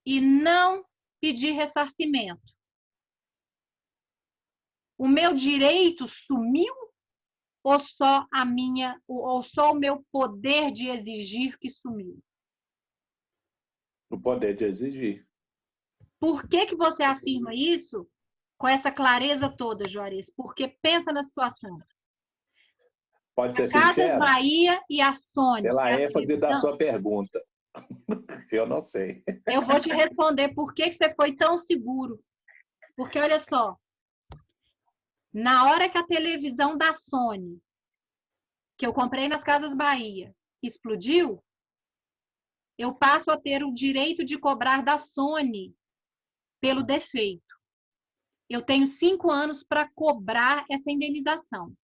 e não pedi ressarcimento. O meu direito sumiu ou só o meu poder de exigir que sumiu? O poder de exigir. Por que você afirma isso com essa clareza toda, Juarez? Porque pensa na situação. Pode ser Casas sincero? Bahia e a Sony. Pela ênfase da sua pergunta. Eu não sei. Eu vou te responder por que você foi tão seguro. Porque, olha só, na hora que a televisão da Sony, que eu comprei nas Casas Bahia, explodiu, eu passo a ter o direito de cobrar da Sony pelo defeito. Eu tenho 5 anos para cobrar essa indenização.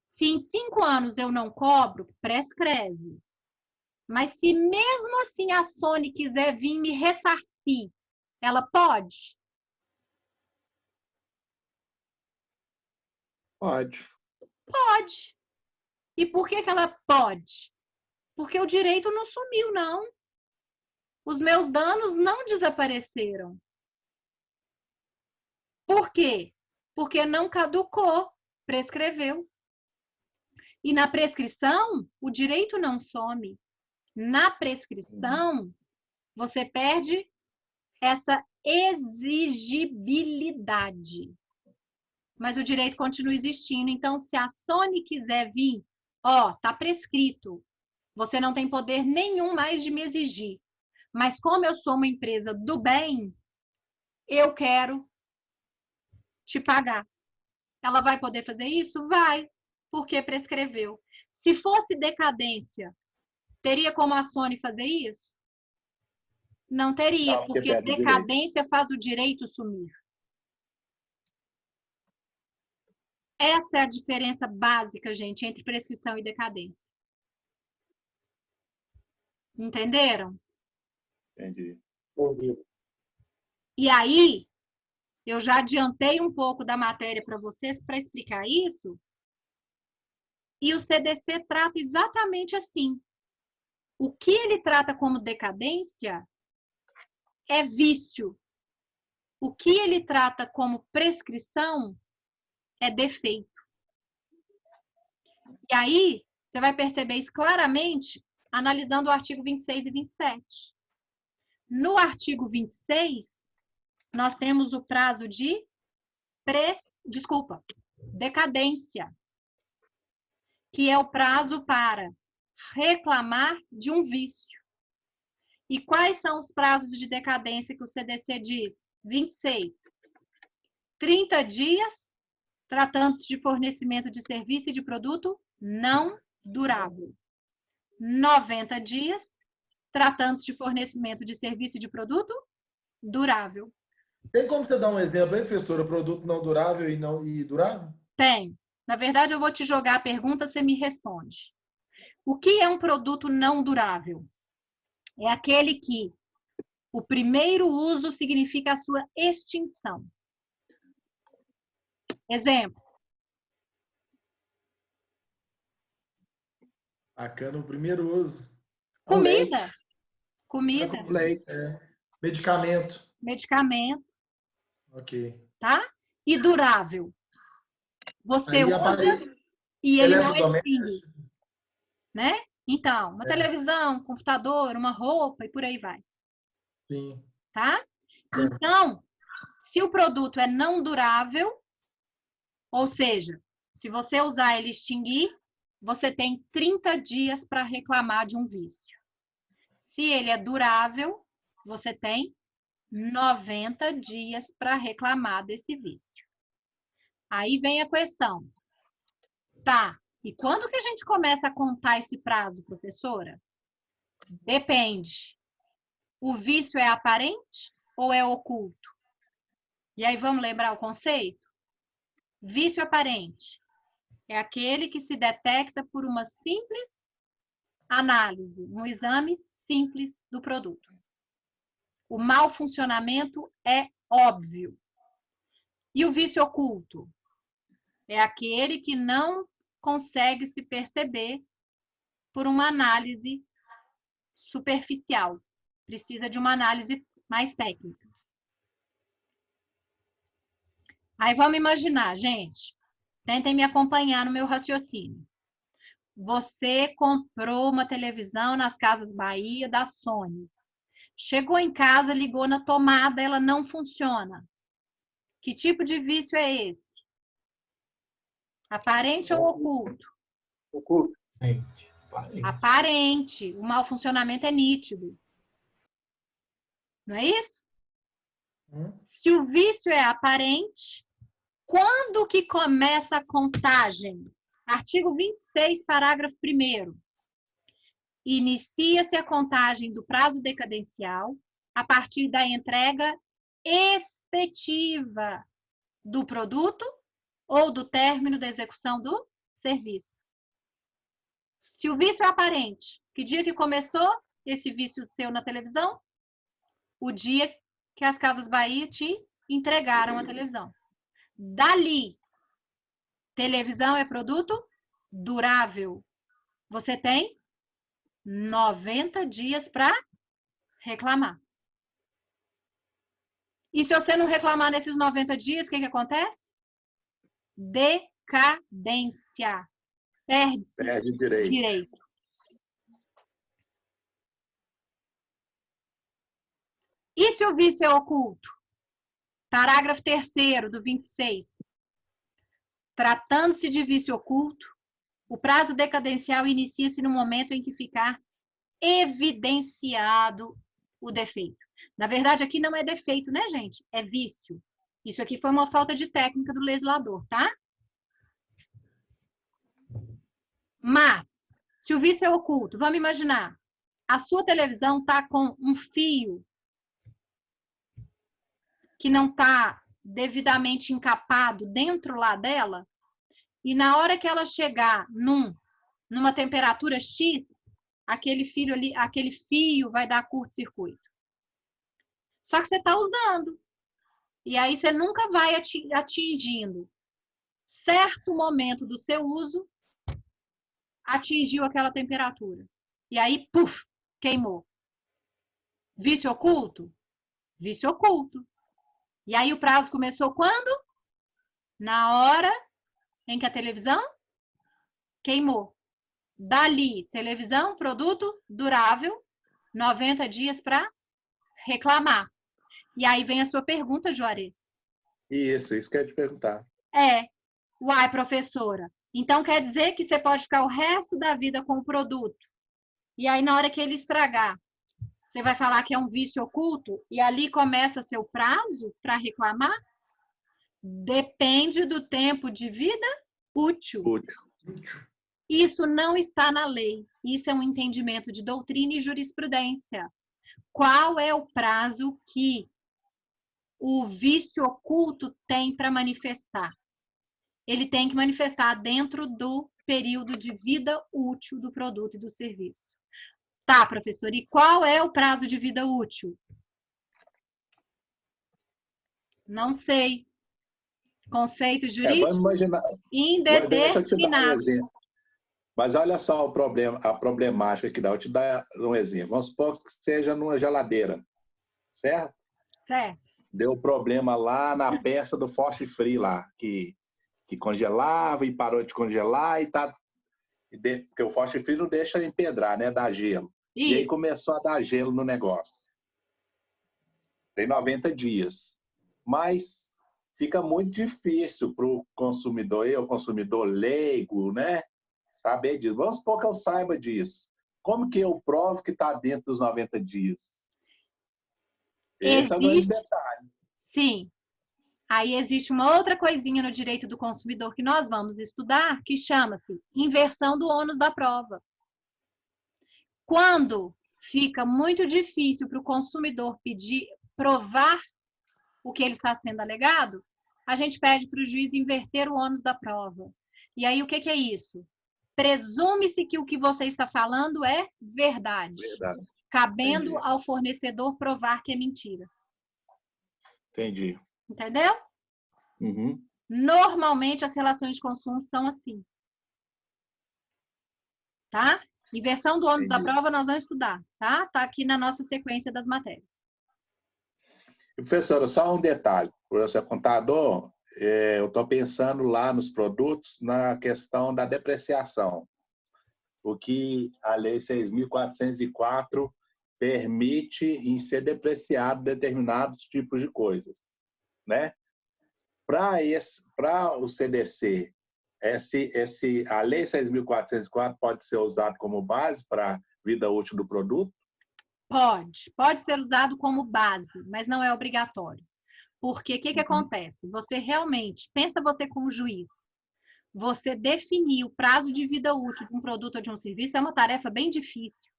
Se em 5 anos eu não cobro, prescreve. Mas se mesmo assim a Sony quiser vir me ressarcir, ela pode? Pode. Pode. E por que ela pode? Porque o direito não sumiu, não. Os meus danos não desapareceram. Por quê? Porque não caducou, prescreveu. E na prescrição, o direito não some. Na prescrição, você perde essa exigibilidade. Mas o direito continua existindo. Então, se a Sony quiser vir, tá prescrito. Você não tem poder nenhum mais de me exigir. Mas como eu sou uma empresa do bem, eu quero te pagar. Ela vai poder fazer isso? Vai, porque prescreveu. Se fosse decadência, teria como a Sony fazer isso? Não teria, Não, porque decadência faz o direito sumir. Essa é a diferença básica, gente, entre prescrição e decadência. Entenderam? Entendi. E aí, eu já adiantei um pouco da matéria para vocês para explicar isso. E o CDC trata exatamente assim. O que ele trata como decadência é vício. O que ele trata como prescrição é defeito. E aí, você vai perceber isso claramente analisando o artigo 26 e 27. No artigo 26, nós temos o prazo de decadência, que é o prazo para reclamar de um vício. E quais são os prazos de decadência que o CDC diz? 26. 30 dias, tratando-se de fornecimento de serviço e de produto não durável. 90 dias, tratando-se de fornecimento de serviço e de produto durável. Tem como você dar um exemplo aí, professora? Produto não durável e durável? Tem. Na verdade, eu vou te jogar a pergunta, você me responde. O que é um produto não durável? É aquele que o primeiro uso significa a sua extinção. Exemplo. Bacana, o primeiro uso. Comida. Leite. Comida. Leite. Medicamento. Medicamento. Ok. Tá? E durável. Você usa e ele não extingue. Né? Então, uma televisão, um computador, uma roupa e por aí vai. Sim. Tá? Então, se o produto é não durável, ou seja, se você usar ele e extinguir, você tem 30 dias para reclamar de um vício. Se ele é durável, você tem 90 dias para reclamar desse vício. Aí vem a questão. Tá, e quando que a gente começa a contar esse prazo, professora? Depende. O vício é aparente ou é oculto? E aí vamos lembrar o conceito? Vício aparente é aquele que se detecta por uma simples análise, um exame simples do produto. O mau funcionamento é óbvio. E o vício oculto é aquele que não consegue se perceber por uma análise superficial. Precisa de uma análise mais técnica. Aí vamos imaginar, gente. Tentem me acompanhar no meu raciocínio. Você comprou uma televisão nas Casas Bahia da Sony. Chegou em casa, ligou na tomada, ela não funciona. Que tipo de vício é esse? Aparente ou oculto? Oculto. Aparente. O mau funcionamento é nítido. Não é isso? Se o vício é aparente, quando que começa a contagem? Artigo 26, parágrafo 1º. Inicia-se a contagem do prazo decadencial a partir da entrega efetiva do produto ou do término da execução do serviço. Se o vício é aparente, que dia que começou esse vício seu na televisão? O dia que as Casas Bahia te entregaram a televisão. Dali, televisão é produto durável. Você tem 90 dias para reclamar. E se você não reclamar nesses 90 dias, o que acontece? Decadência. Perde direito. E se o vício é oculto? Parágrafo 3º do 26. Tratando-se de vício oculto, o prazo decadencial inicia-se no momento em que ficar evidenciado o defeito. Na verdade, aqui não é defeito, né, gente? É vício. Isso aqui foi uma falta de técnica do legislador, tá? Mas, se o vício é oculto, vamos imaginar, a sua televisão está com um fio que não está devidamente encapado dentro lá dela, e na hora que ela chegar numa temperatura X, aquele fio vai dar curto-circuito. Só que você está usando. E aí você nunca vai atingindo certo momento do seu uso, atingiu aquela temperatura. E aí, puf, queimou. Vício oculto? Vício oculto. E aí o prazo começou quando? Na hora em que a televisão queimou. Dali, televisão, produto durável, 90 dias para reclamar. E aí vem a sua pergunta, Juarez. Isso que eu ia te perguntar. Uai, professora, então quer dizer que você pode ficar o resto da vida com o produto. E aí, na hora que ele estragar, você vai falar que é um vício oculto? E ali começa seu prazo para reclamar? Depende do tempo de vida útil. Isso não está na lei. Isso é um entendimento de doutrina e jurisprudência. Qual é o prazo que o vício oculto tem para manifestar? Ele tem que manifestar dentro do período de vida útil do produto e do serviço. Tá, professor, e qual é o prazo de vida útil? Não sei. Conceito jurídico? Vamos imaginar. Indeterminado. Mas olha só a problemática que dá. Eu te dar um exemplo. Vamos supor que seja numa geladeira, certo? Certo. Deu problema lá na peça do forte free lá, que congelava e parou de congelar e tá... Porque o forte free não deixa empedrar, né? Dá gelo. E aí começou a dar gelo no negócio. Tem 90 dias. Mas fica muito difícil para o consumidor leigo, né? Saber disso. Vamos supor que eu saiba disso. Como que eu provo que está dentro dos 90 dias? Esse é o grande detalhe. Sim. Aí existe uma outra coisinha no direito do consumidor que nós vamos estudar, que chama-se inversão do ônus da prova. Quando fica muito difícil para o consumidor provar o que ele está sendo alegado, a gente pede para o juiz inverter o ônus da prova. E aí, o que é isso? Presume-se que o que você está falando é verdade. Cabendo Entendi. ao fornecedor provar que é mentira. Entendi. Entendeu? Uhum. Normalmente, as relações de consumo são assim. Tá? Inversão do ônus da prova nós vamos estudar, tá? Tá aqui na nossa sequência das matérias. Professora, só um detalhe. Por eu ser contador, eu estou pensando lá nos produtos na questão da depreciação. O que a Lei 6.404 permite em ser depreciado determinados tipos de coisas, né? Para o CDC, a Lei 6.404 pode ser usado como base para a vida útil do produto? Pode ser usado como base, mas não é obrigatório. Porque o que acontece? Você realmente, pensa você como juiz, você definir o prazo de vida útil de um produto ou de um serviço é uma tarefa bem difícil,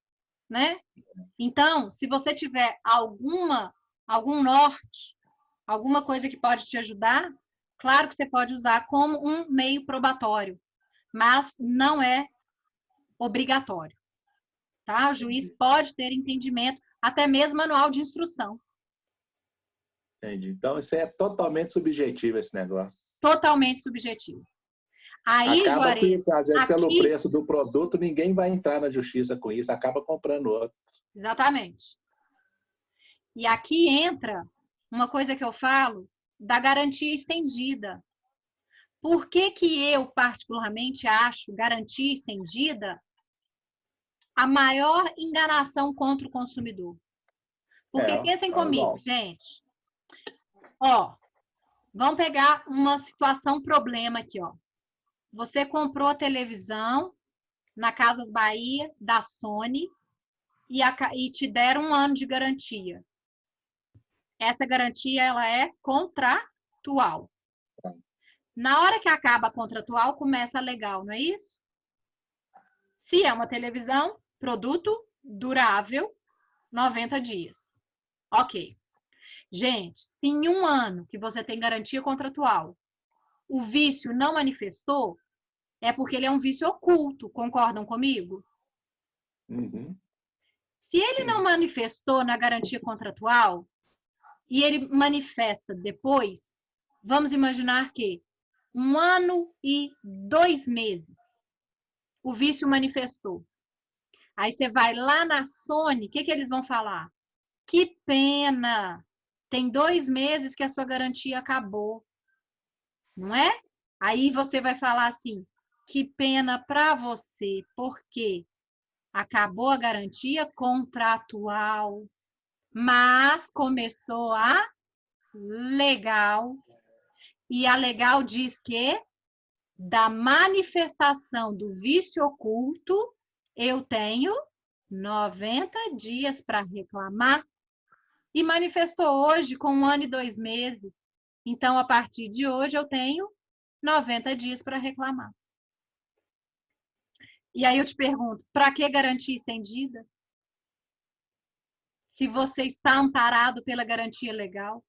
né? Então, se você tiver algum norte, alguma coisa que pode te ajudar, claro que você pode usar como um meio probatório, mas não é obrigatório. Tá? O juiz pode ter entendimento, até mesmo manual de instrução. Entendi. Então, isso é totalmente subjetivo, esse negócio. Totalmente subjetivo. Aí, acaba Juarez, com isso, às vezes, aqui, pelo preço do produto, ninguém vai entrar na justiça com isso, acaba comprando outro. Exatamente. E aqui entra uma coisa que eu falo da garantia estendida. Por que eu, particularmente, acho garantia estendida a maior enganação contra o consumidor? Porque pensem comigo, gente. Ó, vamos pegar uma situação problema aqui, ó. Você comprou a televisão na Casas Bahia da Sony e te deram 1 ano de garantia. Essa garantia ela é contratual. Na hora que acaba a contratual, começa a legal, não é isso? Se é uma televisão, produto durável, 90 dias. Ok. Gente, se em 1 ano que você tem garantia contratual, o vício não manifestou, é porque ele é um vício oculto, concordam comigo? Uhum. Se ele não manifestou na garantia contratual e ele manifesta depois, vamos imaginar que 1 ano e 2 meses o vício manifestou. Aí você vai lá na Sony, o que eles vão falar? Que pena! Tem 2 meses que a sua garantia acabou. Não é? Aí você vai falar assim, que pena para você, porque acabou a garantia contratual, mas começou a legal. E a legal diz que da manifestação do vício oculto, eu tenho 90 dias para reclamar. E manifestou hoje com 1 ano e 2 meses. Então, a partir de hoje, eu tenho 90 dias para reclamar. E aí eu te pergunto, para que garantia estendida? Se você está amparado pela garantia legal?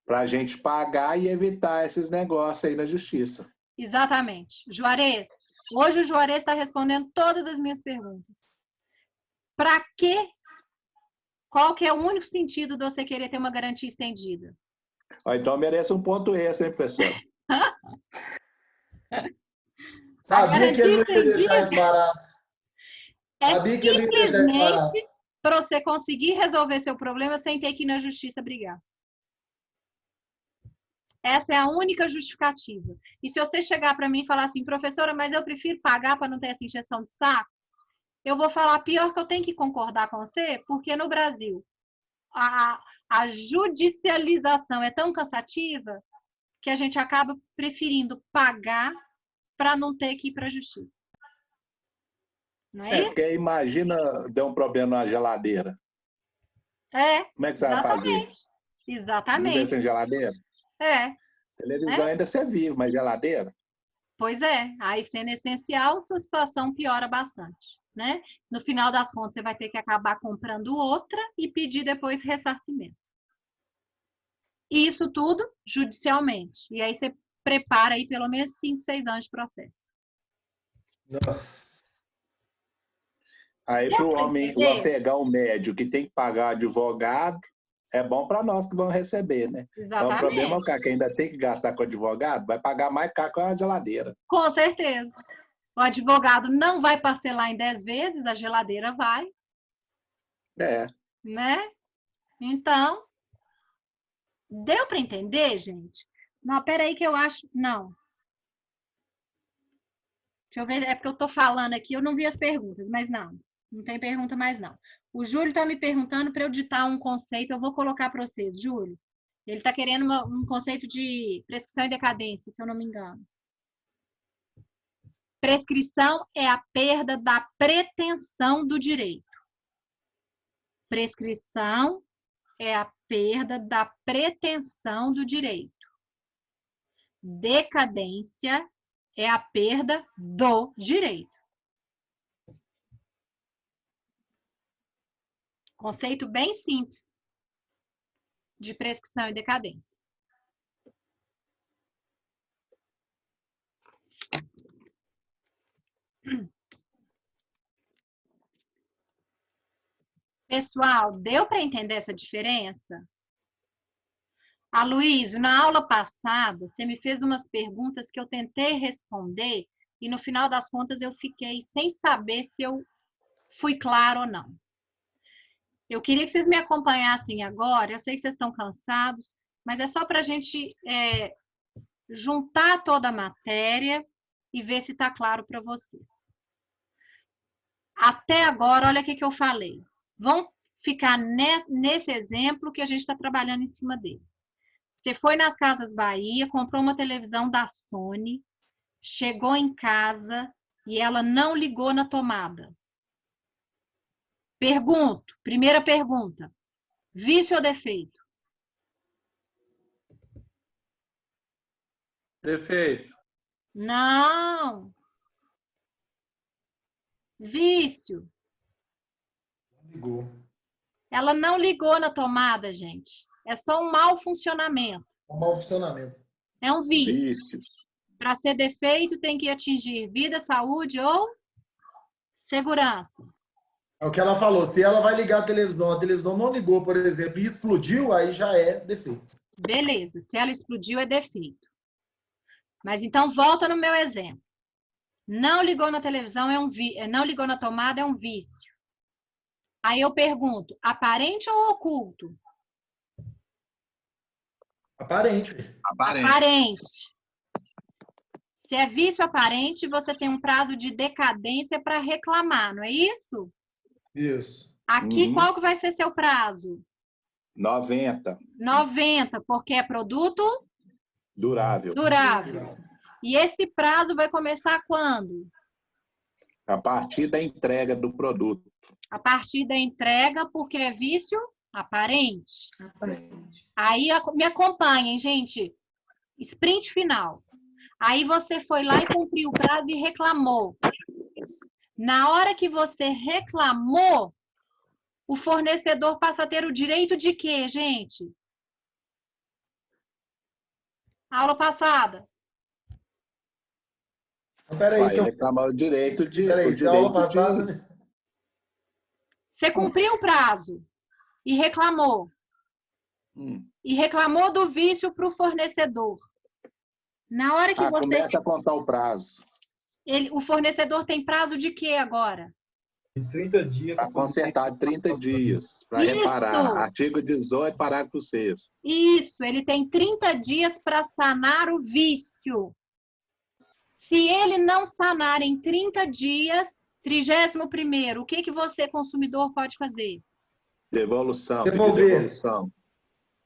Para a gente pagar e evitar esses negócios aí na justiça. Exatamente. Juarez, hoje o Juarez está respondendo todas as minhas perguntas. Para que? Qual que é o único sentido de você querer ter uma garantia estendida? Então merece um ponto extra, hein, professor? Sabia que ele não ia deixar isso barato. Sabia que ele ia deixar isso barato. Para você conseguir resolver seu problema sem ter que ir na justiça brigar. Essa é a única justificativa. E se você chegar para mim e falar assim, professora, mas eu prefiro pagar para não ter essa injeção de saco, eu vou falar, pior que eu tenho que concordar com você, porque no Brasil a judicialização é tão cansativa que a gente acaba preferindo pagar para não ter que ir para a justiça. Não é isso? Porque imagina der um problema na geladeira. Como é que você vai fazer? Exatamente. Não sem geladeira? Televisão ainda você vive, mas geladeira? Pois é. Aí, sendo essencial, sua situação piora bastante. né? No final das contas, você vai ter que acabar comprando outra e pedir depois ressarcimento. Isso tudo judicialmente. E aí você prepara aí pelo menos 5, 6 anos de processo. Nossa. Aí para o homem, o afegão médio que tem que pagar advogado, é bom para nós que vamos receber, né? Exatamente. Então, o problema é o cara que ainda tem que gastar com advogado, vai pagar mais caro com a geladeira. Com certeza. O advogado não vai parcelar em 10 vezes, a geladeira vai. É. Né? Então, deu para entender, gente? Não, peraí que eu acho... Não. Deixa eu ver, é porque eu estou falando aqui, eu não vi as perguntas, mas não. Não tem pergunta mais, não. O Júlio está me perguntando para eu ditar um conceito, eu vou colocar para vocês, Júlio. Ele está querendo um conceito de prescrição e decadência, se eu não me engano. Prescrição é a perda da pretensão do direito. Prescrição é a perda da pretensão do direito. Decadência é a perda do direito. Conceito bem simples de prescrição e decadência. Pessoal, deu para entender essa diferença? Aloysio, na aula passada, você me fez umas perguntas que eu tentei responder e no final das contas eu fiquei sem saber se eu fui claro ou não. Eu queria que vocês me acompanhassem agora, eu sei que vocês estão cansados, mas é só para a gente juntar toda a matéria e ver se está claro para vocês. Até agora, olha o que eu falei. Vão ficar nesse exemplo que a gente está trabalhando em cima dele. Você foi nas Casas Bahia, comprou uma televisão da Sony, chegou em casa e ela não ligou na tomada. Pergunto, primeira pergunta, vício ou defeito? Defeito. Não. Vício. Ligou. Ela não ligou na tomada, gente. É só um mau funcionamento. Um mau funcionamento. É um vício. Para ser defeito, tem que atingir vida, saúde ou segurança. É o que ela falou. Se ela vai ligar a televisão não ligou, por exemplo, e explodiu, aí já é defeito. Beleza. Se ela explodiu, é defeito. Mas então, volta no meu exemplo. Não ligou na televisão, não ligou na tomada, é um vício. Aí eu pergunto, aparente ou oculto? Aparente. Aparente. Se é vício aparente, você tem um prazo de decadência para reclamar, não é isso? Isso. Aqui, qual que vai ser seu prazo? 90. 90, porque é produto? Durável. E esse prazo vai começar quando? A partir da entrega do produto. A partir da entrega, porque é vício aparente. Aí, me acompanhem, gente. Sprint final. Aí você foi lá e cumpriu o prazo e reclamou. Na hora que você reclamou, o fornecedor passa a ter o direito de quê, gente? Aula passada. Peraí, vai reclamar o direito de... Peraí, se a aula passada... Né? Você cumpriu o prazo e reclamou. E reclamou do vício para o fornecedor. Na hora que você... começa a contar o prazo. O fornecedor tem prazo de quê agora? De 30 dias. Para consertar 30 dias. Para reparar. Artigo 18, parágrafo 6º. Isso, ele tem 30 dias para sanar o vício. Se ele não sanar em 30 dias, 31º, o que você, consumidor, pode fazer? Devolução. Devolver.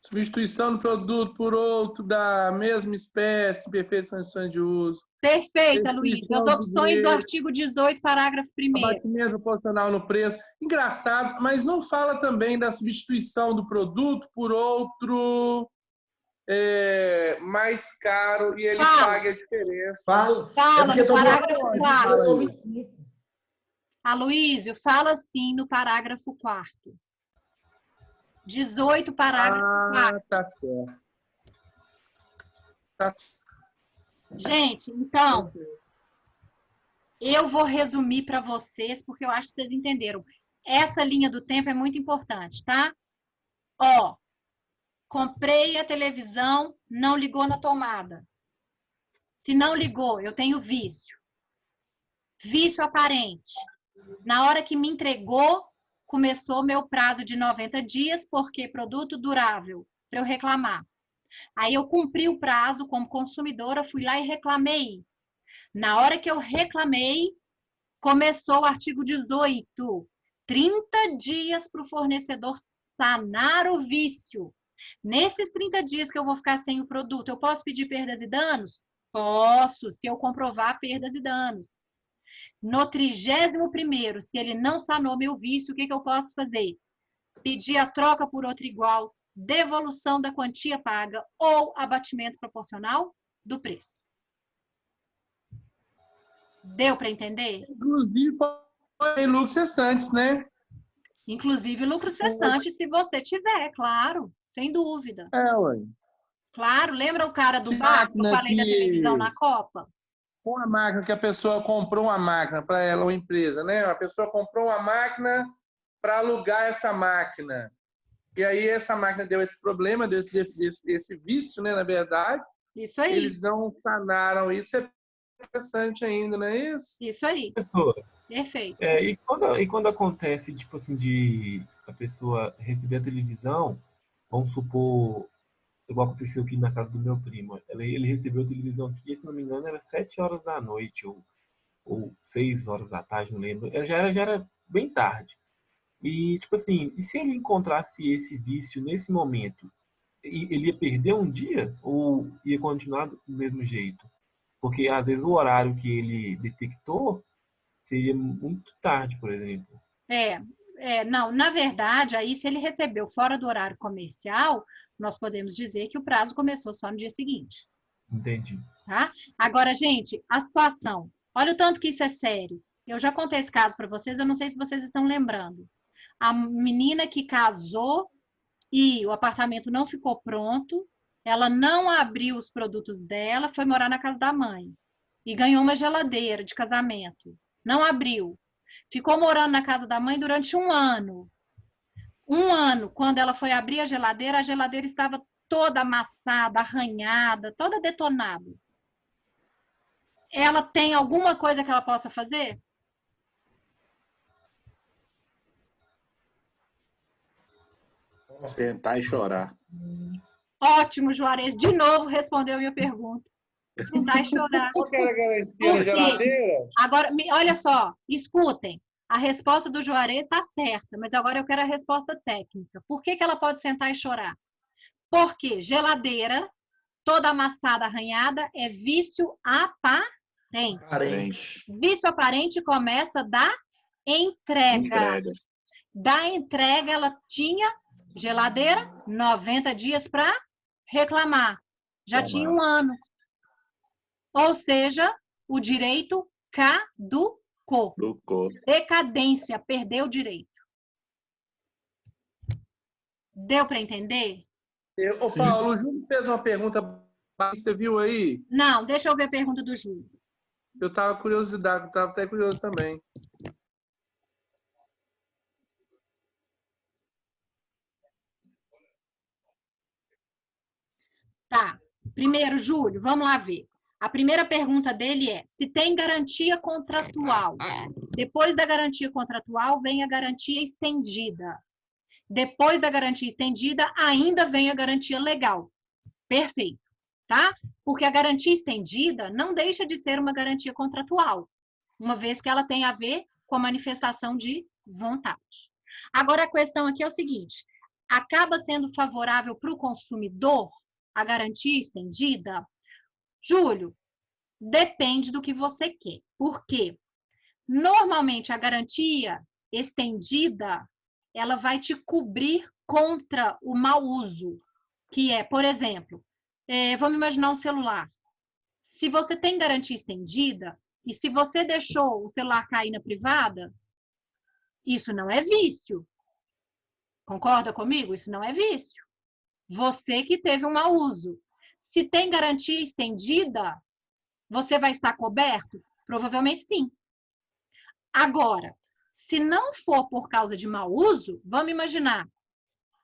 Substituição do produto por outro da mesma espécie, perfeitas condições de uso. Perfeita, Luiz. As opções do artigo 18, parágrafo 1º. Abatimento proporcional no preço. Engraçado, mas não fala também da substituição do produto por outro mais caro e ele paga a diferença. Fala. Fala, no parágrafo 4. Aloísio, fala assim no parágrafo 4º. 18, parágrafo 4º. Tá certo. Tá. Gente, então, eu vou resumir para vocês, porque eu acho que vocês entenderam. Essa linha do tempo é muito importante, tá? Ó, comprei a televisão, não ligou na tomada. Se não ligou, eu tenho vício. Vício aparente. Na hora que me entregou, começou meu prazo de 90 dias, porque produto durável, para eu reclamar. Aí eu cumpri o prazo como consumidora, fui lá e reclamei. Na hora que eu reclamei, começou o artigo 18. 30 dias para o fornecedor sanar o vício. Nesses 30 dias que eu vou ficar sem o produto, eu posso pedir perdas e danos? Posso, se eu comprovar perdas e danos. No 31º, se ele não sanou meu vício, o que eu posso fazer? Pedir a troca por outro igual, devolução da quantia paga ou abatimento proporcional do preço. Deu para entender? Inclusive, tem lucros cessantes, né? Inclusive lucro cessante, se você tiver, claro, sem dúvida. Ué. Claro, lembra o cara do bar que eu falei da televisão na Copa? Com a máquina que a pessoa comprou uma máquina para ela, uma empresa, né? A pessoa comprou uma máquina para alugar essa máquina. E aí essa máquina deu esse problema, deu esse vício, né? Na verdade. Isso aí. Eles não sanaram isso. É interessante ainda, não é isso? Isso aí. Professora, perfeito. E quando acontece, tipo assim, de a pessoa receber a televisão, vamos supor, igual aconteceu aqui na casa do meu primo. Ele recebeu a televisão aqui, se não me engano, era 7 horas da noite ou 6 horas da tarde, não lembro. Já era bem tarde. E, tipo assim, e se ele encontrasse esse vício nesse momento, ele ia perder um dia ou ia continuar do mesmo jeito? Porque, às vezes, o horário que ele detectou seria muito tarde, por exemplo. Não, na verdade, aí se ele recebeu fora do horário comercial, nós podemos dizer que o prazo começou só no dia seguinte. Entendi. Tá? Agora, gente, a situação. Olha o tanto que isso é sério. Eu já contei esse caso para vocês, eu não sei se vocês estão lembrando. A menina que casou e o apartamento não ficou pronto, ela não abriu os produtos dela, foi morar na casa da mãe e ganhou uma geladeira de casamento. Não abriu. Ficou morando na casa da mãe durante 1 ano. 1 ano, quando ela foi abrir a geladeira estava toda amassada, arranhada, toda detonada. Ela tem alguma coisa que ela possa fazer? Sentar e chorar. Ótimo, Juarez. De novo respondeu a minha pergunta. Sentar e chorar. Qual que era a garantia da geladeira? Agora, olha só, escutem. A resposta do Juarez está certa, mas agora eu quero a resposta técnica. Por que ela pode sentar e chorar? Porque geladeira, toda amassada, arranhada, é vício aparente. Vício aparente começa da entrega. Da entrega, ela tinha geladeira, 90 dias para reclamar. Já tinha 1 ano. Ou seja, o direito caducou. Decadência, perdeu o direito. Deu para entender? Ô, Paulo, o Júlio fez uma pergunta, você viu aí? Não, deixa eu ver a pergunta do Júlio. Eu estava até curioso também. Tá. Primeiro, Júlio, vamos lá ver. A primeira pergunta dele é se tem garantia contratual. Depois da garantia contratual, vem a garantia estendida. Depois da garantia estendida, ainda vem a garantia legal. Perfeito, tá? Porque a garantia estendida não deixa de ser uma garantia contratual, uma vez que ela tem a ver com a manifestação de vontade. Agora, a questão aqui é o seguinte: acaba sendo favorável para o consumidor a garantia estendida? Júlio, depende do que você quer. Por quê? Normalmente, a garantia estendida, ela vai te cobrir contra o mau uso, que é, por exemplo, vamos imaginar um celular. Se você tem garantia estendida, e se você deixou o celular cair na privada, Isso não é vício. Concorda comigo? Isso não é vício. Você que teve um mau uso. Se tem garantia estendida, você vai estar coberto? Provavelmente sim. Agora, se não for por causa de mau uso, vamos imaginar,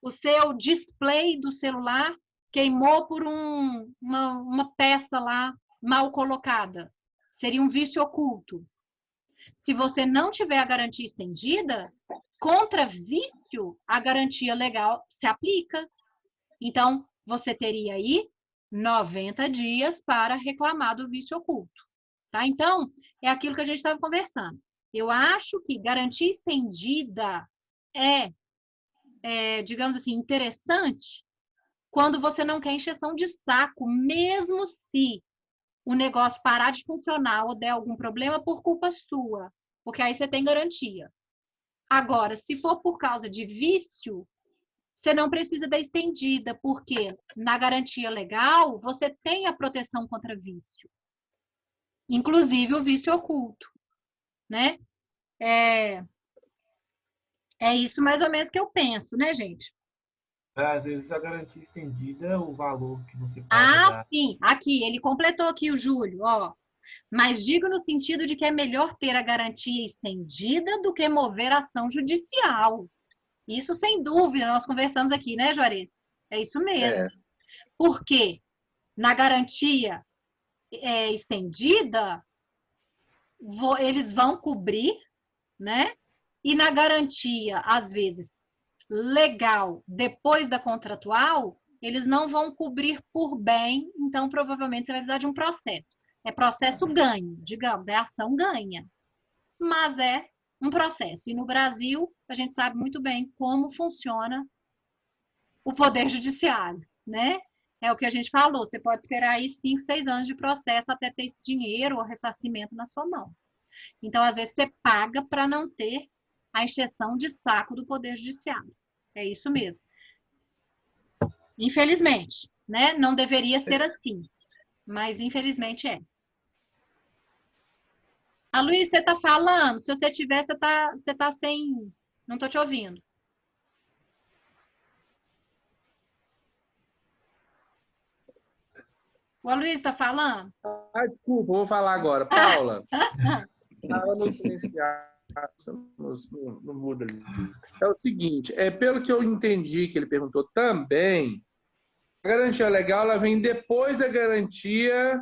o seu display do celular queimou por uma peça lá mal colocada. Seria um vício oculto. Se você não tiver a garantia estendida, contra vício, a garantia legal se aplica. Então, você teria aí 90 dias para reclamar do vício oculto. Tá? Então, é aquilo que a gente estava conversando. Eu acho que garantia estendida digamos assim, interessante quando você não quer encheção de saco, mesmo se o negócio parar de funcionar ou der algum problema por culpa sua, porque aí você tem garantia. Agora, se for por causa de vício, você não precisa da estendida, porque na garantia legal você tem a proteção contra vício. Inclusive o vício oculto, né? É isso mais ou menos que eu penso, né, gente? Às vezes a garantia estendida, o valor que você paga... Sim. Aqui, ele completou aqui o Júlio, ó. Mas digo no sentido de que é melhor ter a garantia estendida do que mover ação judicial. Isso sem dúvida, nós conversamos aqui, né, Juarez? É isso mesmo. Porque na garantia estendida, eles vão cobrir, né? E na garantia, às vezes, legal, depois da contratual, eles não vão cobrir por bem, então provavelmente você vai precisar de um processo. É processo ganho, digamos, é ação ganha. Mas é um processo. E no Brasil, a gente sabe muito bem como funciona o Poder Judiciário, né? É o que a gente falou, você pode esperar aí 5, 6 anos de processo até ter esse dinheiro ou ressarcimento na sua mão. Então, às vezes, você paga para não ter a encheção de saco do Poder Judiciário. É isso mesmo. Infelizmente, né? Não deveria ser assim, mas infelizmente é. A Luiz, você está falando? Se você tiver, você tá sem... Não estou te ouvindo. O Luiz está falando? Desculpa, vou falar agora. Paula, estava no silenciar, no mudo ali. É o seguinte, pelo que eu entendi que ele perguntou também, a garantia legal ela vem depois da garantia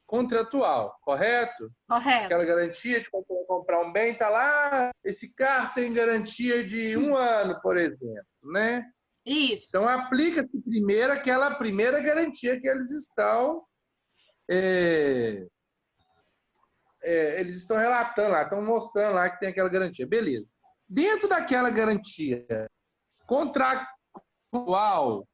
contratual, correto? Correto. Aquela garantia de comprar um bem, está lá, esse carro tem garantia de 1 ano, por exemplo, né? Isso. Então, aplica-se primeiro aquela primeira garantia que eles estão relatando lá, estão mostrando lá que tem aquela garantia. Beleza. Dentro daquela garantia contratual,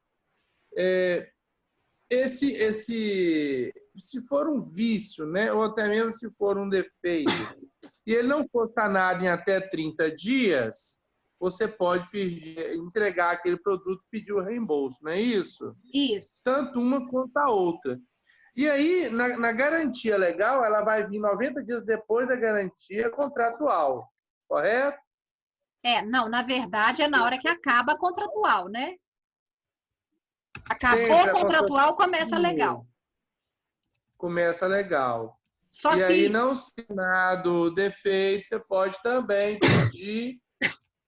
se for um vício, né, ou até mesmo se for um defeito, e ele não for sanado em até 30 dias, você pode entregar aquele produto e pedir o reembolso, não é isso? Isso. Tanto uma quanto a outra. E aí, na garantia legal, ela vai vir 90 dias depois da garantia contratual, correto? Não, na verdade é na hora que acaba a contratual, né? Acabou a contratual, começa legal. Começa legal. Só e que... aí, não sanado defeito, você pode também pedir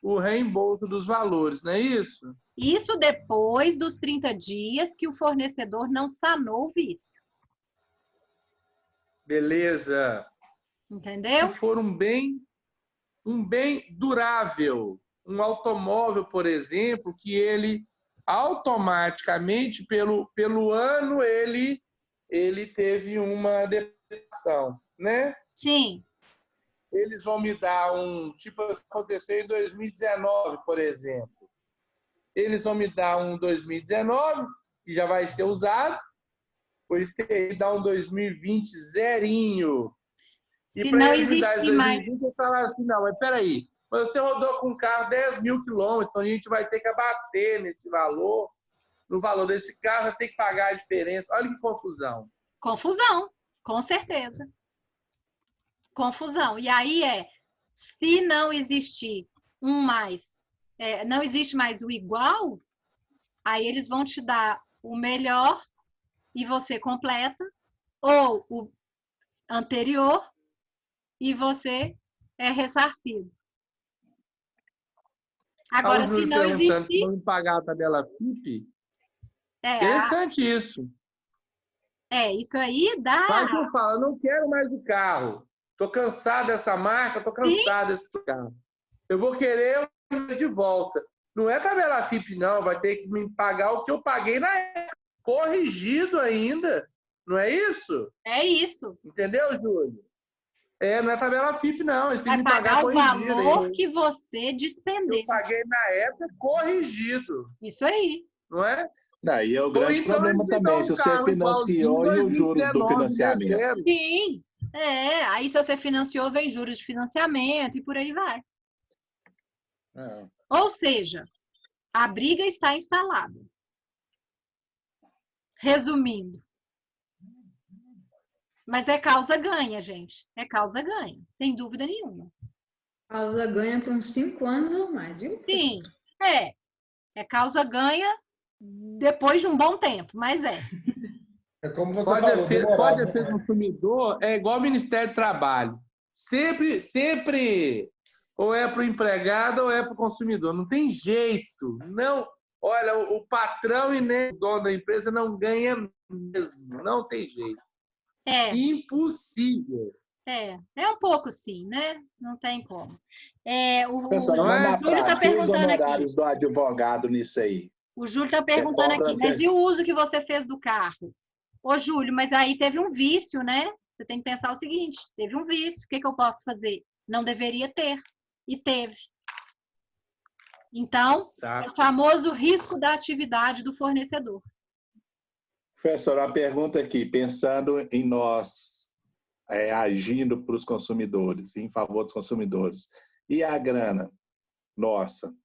o reembolso dos valores, não é isso? Isso depois dos 30 dias que o fornecedor não sanou o vício. Beleza. Entendeu? Se for um bem durável, um automóvel, por exemplo, que ele automaticamente, pelo ano, ele teve uma depreciação, né? Sim. Eles vão me dar tipo, aconteceu em 2019, por exemplo. Eles vão me dar um 2019, que já vai ser usado, pois tem que dar um 2020 zerinho. Se não existir mais... Eu falar assim, não, mas peraí, você rodou com um carro 10 mil quilômetros, então a gente vai ter que abater nesse valor, no valor desse carro, vai ter que pagar a diferença. Olha que confusão. Confusão, com certeza. Confusão. E aí se não existir não existe mais o igual, aí eles vão te dar o melhor e você completa, ou o anterior e você é ressarcido. Agora, se não existe... Se não pagar a tabela FIP, interessante isso. Isso aí dá... Mas eu falo, eu não quero mais o carro. Estou cansado dessa marca, estou cansado desse carro. Eu vou querer de volta. Não é tabela FIP, não. Vai ter que me pagar o que eu paguei na época. Corrigido ainda. Não é isso? É isso. Entendeu, Júlio? Não é tabela FIP, não. Eles têm que me pagar o valor que você despendeu. Eu paguei na época corrigido. Isso aí. Não é? E é o grande problema também, se você financiou e os juros do financiamento. Sim. Aí se você financiou, vem juros de financiamento e por aí vai. Ou seja, a briga está instalada. Resumindo. Mas é causa ganha, gente. É causa ganha, sem dúvida nenhuma. Causa ganha por uns 5 anos ou mais, viu? Sim, é causa ganha depois de um bom tempo, mas é. É como você falou, pode ser consumidor, é igual ao Ministério do Trabalho. Sempre ou é para o empregado ou é para o consumidor. Não tem jeito. Não. Olha, o patrão e nem o dono da empresa não ganha mesmo. Não tem jeito. Impossível. É um pouco sim, né? Não tem como. O Júlio está perguntando os honorários do advogado nisso aí. O Júlio está perguntando aqui, mas e o uso que você fez do carro? Ô, Júlio, mas aí teve um vício, né? Você tem que pensar o seguinte, teve um vício, o que eu posso fazer? Não deveria ter, e teve. Então, é o famoso risco da atividade do fornecedor. Professor, uma pergunta aqui, pensando em nós agindo para os consumidores, em favor dos consumidores. E a grana nossa?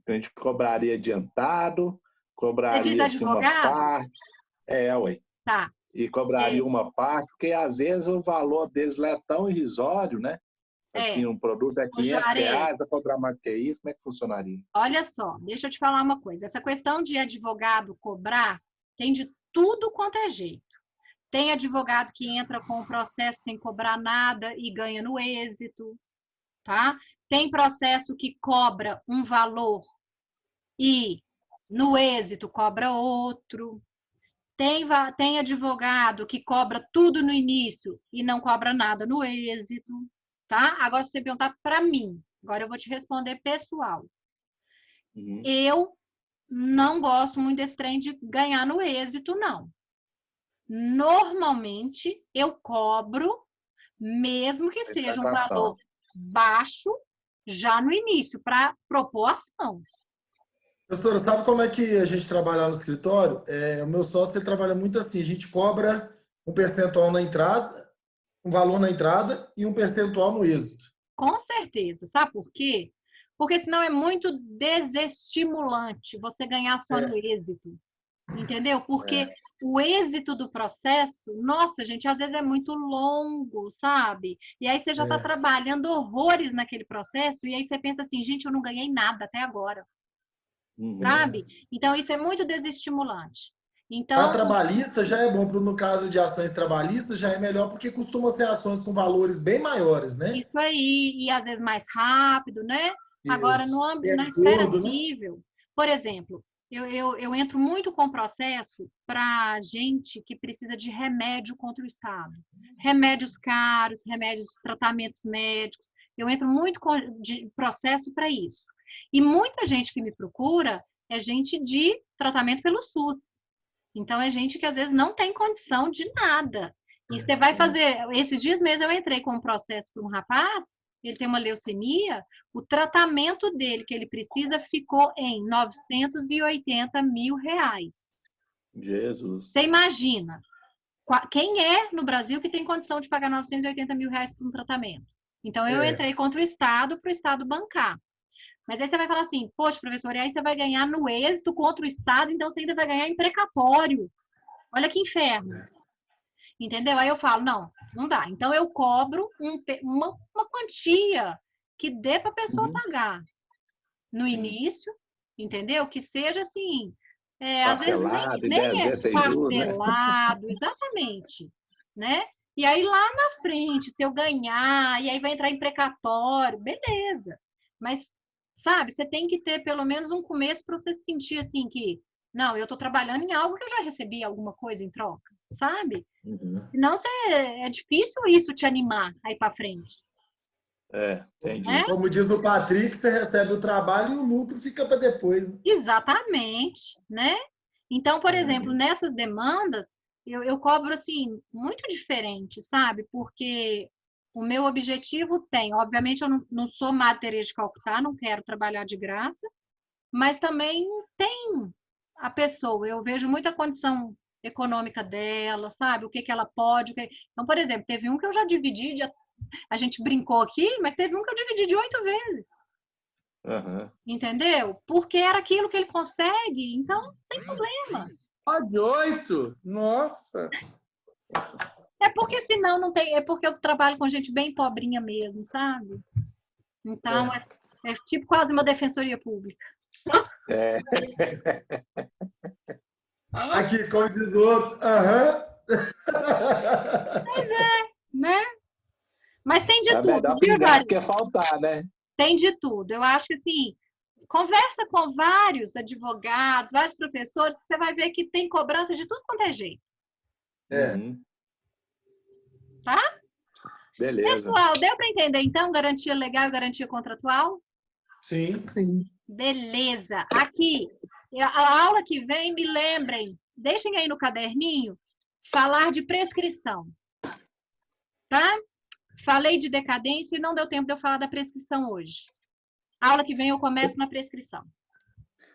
A gente cobraria adiantado? Cobraria-se uma parte? Ué. Tá. E cobraria uma parte, porque às vezes o valor deles é tão irrisório, né? Assim, um produto é R$500, vai cobrar mais que isso, como é que funcionaria? Olha só, deixa eu te falar uma coisa. Essa questão de advogado cobrar tem de tudo quanto é jeito. Tem advogado que entra com o processo sem cobrar nada e ganha no êxito, tá? Tem processo que cobra um valor e no êxito cobra outro. Tem advogado que cobra tudo no início e não cobra nada no êxito, tá? Agora, se você perguntar para mim, agora eu vou te responder pessoal. Eu não gosto muito desse trem de ganhar no êxito, não. Normalmente, eu cobro, mesmo que seja um valor baixo, já no início, para propor ação. Professora, sabe como é que a gente trabalha no escritório? O meu sócio ele trabalha muito assim, a gente cobra um percentual na entrada, um valor na entrada e um percentual no êxito. Com certeza. Sabe por quê? Porque senão é muito desestimulante você ganhar só no êxito. Entendeu? Porque o êxito do processo, nossa, gente, às vezes é muito longo, sabe? E aí você já está trabalhando horrores naquele processo e aí você pensa assim, gente, eu não ganhei nada até agora. Sabe? Então, isso é muito desestimulante. Então, a trabalhista já é bom, no caso de ações trabalhistas, já é melhor, porque costumam ser ações com valores bem maiores, né? Isso aí, e às vezes mais rápido, né? Isso. Agora, na esfera civil, por exemplo, eu entro muito com processo para gente que precisa de remédio contra o Estado. Remédios caros, tratamentos médicos. Eu entro muito de processo para isso. E muita gente que me procura é gente de tratamento pelo SUS. Então, é gente que às vezes não tem condição de nada. E você vai fazer... Esses dias mesmo eu entrei com um processo para um rapaz, ele tem uma leucemia, o tratamento dele que ele precisa ficou em R$980 mil. Jesus! Você imagina, quem é no Brasil que tem condição de pagar R$980 mil por um tratamento? Então, eu entrei contra o Estado para o Estado bancar. Mas aí você vai falar assim, poxa, professor, e aí você vai ganhar no êxito contra o Estado, então você ainda vai ganhar em precatório. Olha que inferno. Entendeu? Aí eu falo, não dá. Então eu cobro uma quantia que dê para a pessoa pagar no início, entendeu? Que seja assim, às vezes nem é parcelado, exatamente, né? E aí lá na frente, se eu ganhar, e aí vai entrar em precatório, beleza. Mas, sabe, você tem que ter pelo menos um começo para você se sentir assim que, não, eu estou trabalhando em algo que eu já recebi alguma coisa em troca, sabe? Senão é difícil isso te animar aí para frente. Entendi. Como diz o Patrick, você recebe o trabalho e o lucro fica para depois. Né? Exatamente, né? Então, por exemplo, nessas demandas, eu cobro, assim, muito diferente, sabe? Porque o meu objetivo obviamente, eu não sou Madre Teresa de Calcutá, não quero trabalhar de graça, mas também tem a pessoa, eu vejo muita condição econômica dela, sabe? O que ela pode. Então, por exemplo, teve um que eu já dividi, a gente brincou aqui, mas teve um que eu dividi de 8 vezes. Entendeu? Porque era aquilo que ele consegue, então, sem problema. De 8? Nossa! É porque senão não tem. É porque eu trabalho com gente bem pobrinha mesmo, sabe? Então, é tipo quase uma defensoria pública. Aqui, como diz o outro, Pois né? Mas tem de tudo, viu, Valéria? Quer faltar, né? Tem de tudo. Eu acho que, assim, conversa com vários advogados, vários professores, você vai ver que tem cobrança de tudo quanto é jeito. Tá? Beleza. Pessoal, deu para entender, então, garantia legal e garantia contratual? Sim. Beleza. Aqui, a aula que vem, me lembrem, deixem aí no caderninho, falar de prescrição. Tá? Falei de decadência e não deu tempo de eu falar da prescrição hoje. Aula que vem eu começo na prescrição.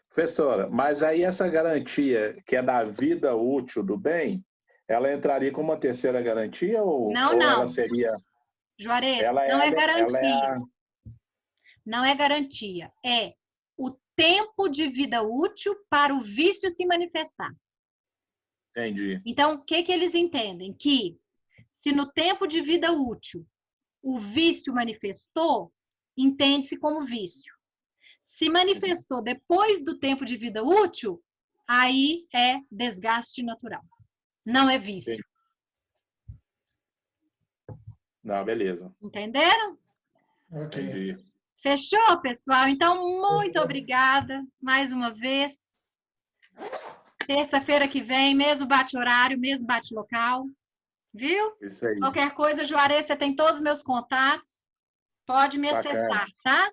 Professora, mas aí essa garantia que é da vida útil do bem, ela entraria como uma terceira garantia ou ela seria... Juarez, não é garantia. Não é garantia. É o tempo de vida útil para o vício se manifestar. Entendi. Então, o que eles entendem? Que se no tempo de vida útil o vício manifestou, entende-se como vício. Se manifestou depois do tempo de vida útil, aí é desgaste natural. Não é vício. Entendi. Não, beleza. Entenderam? Entendi. Fechou, pessoal? Então, muito obrigada mais uma vez. Terça-feira que vem, mesmo bate-horário, mesmo bate-local. Viu? Isso aí. Qualquer coisa, Juarez, você tem todos os meus contatos. Pode me acessar, tá?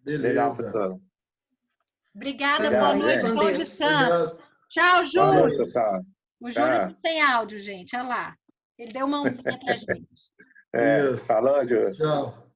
Beleza. Obrigada, boa noite, bom descanso. Tchau, Júlio. O Júlio não tem áudio, gente. Olha lá. Ele deu mãozinha pra gente. Falou, Júlio. Tchau.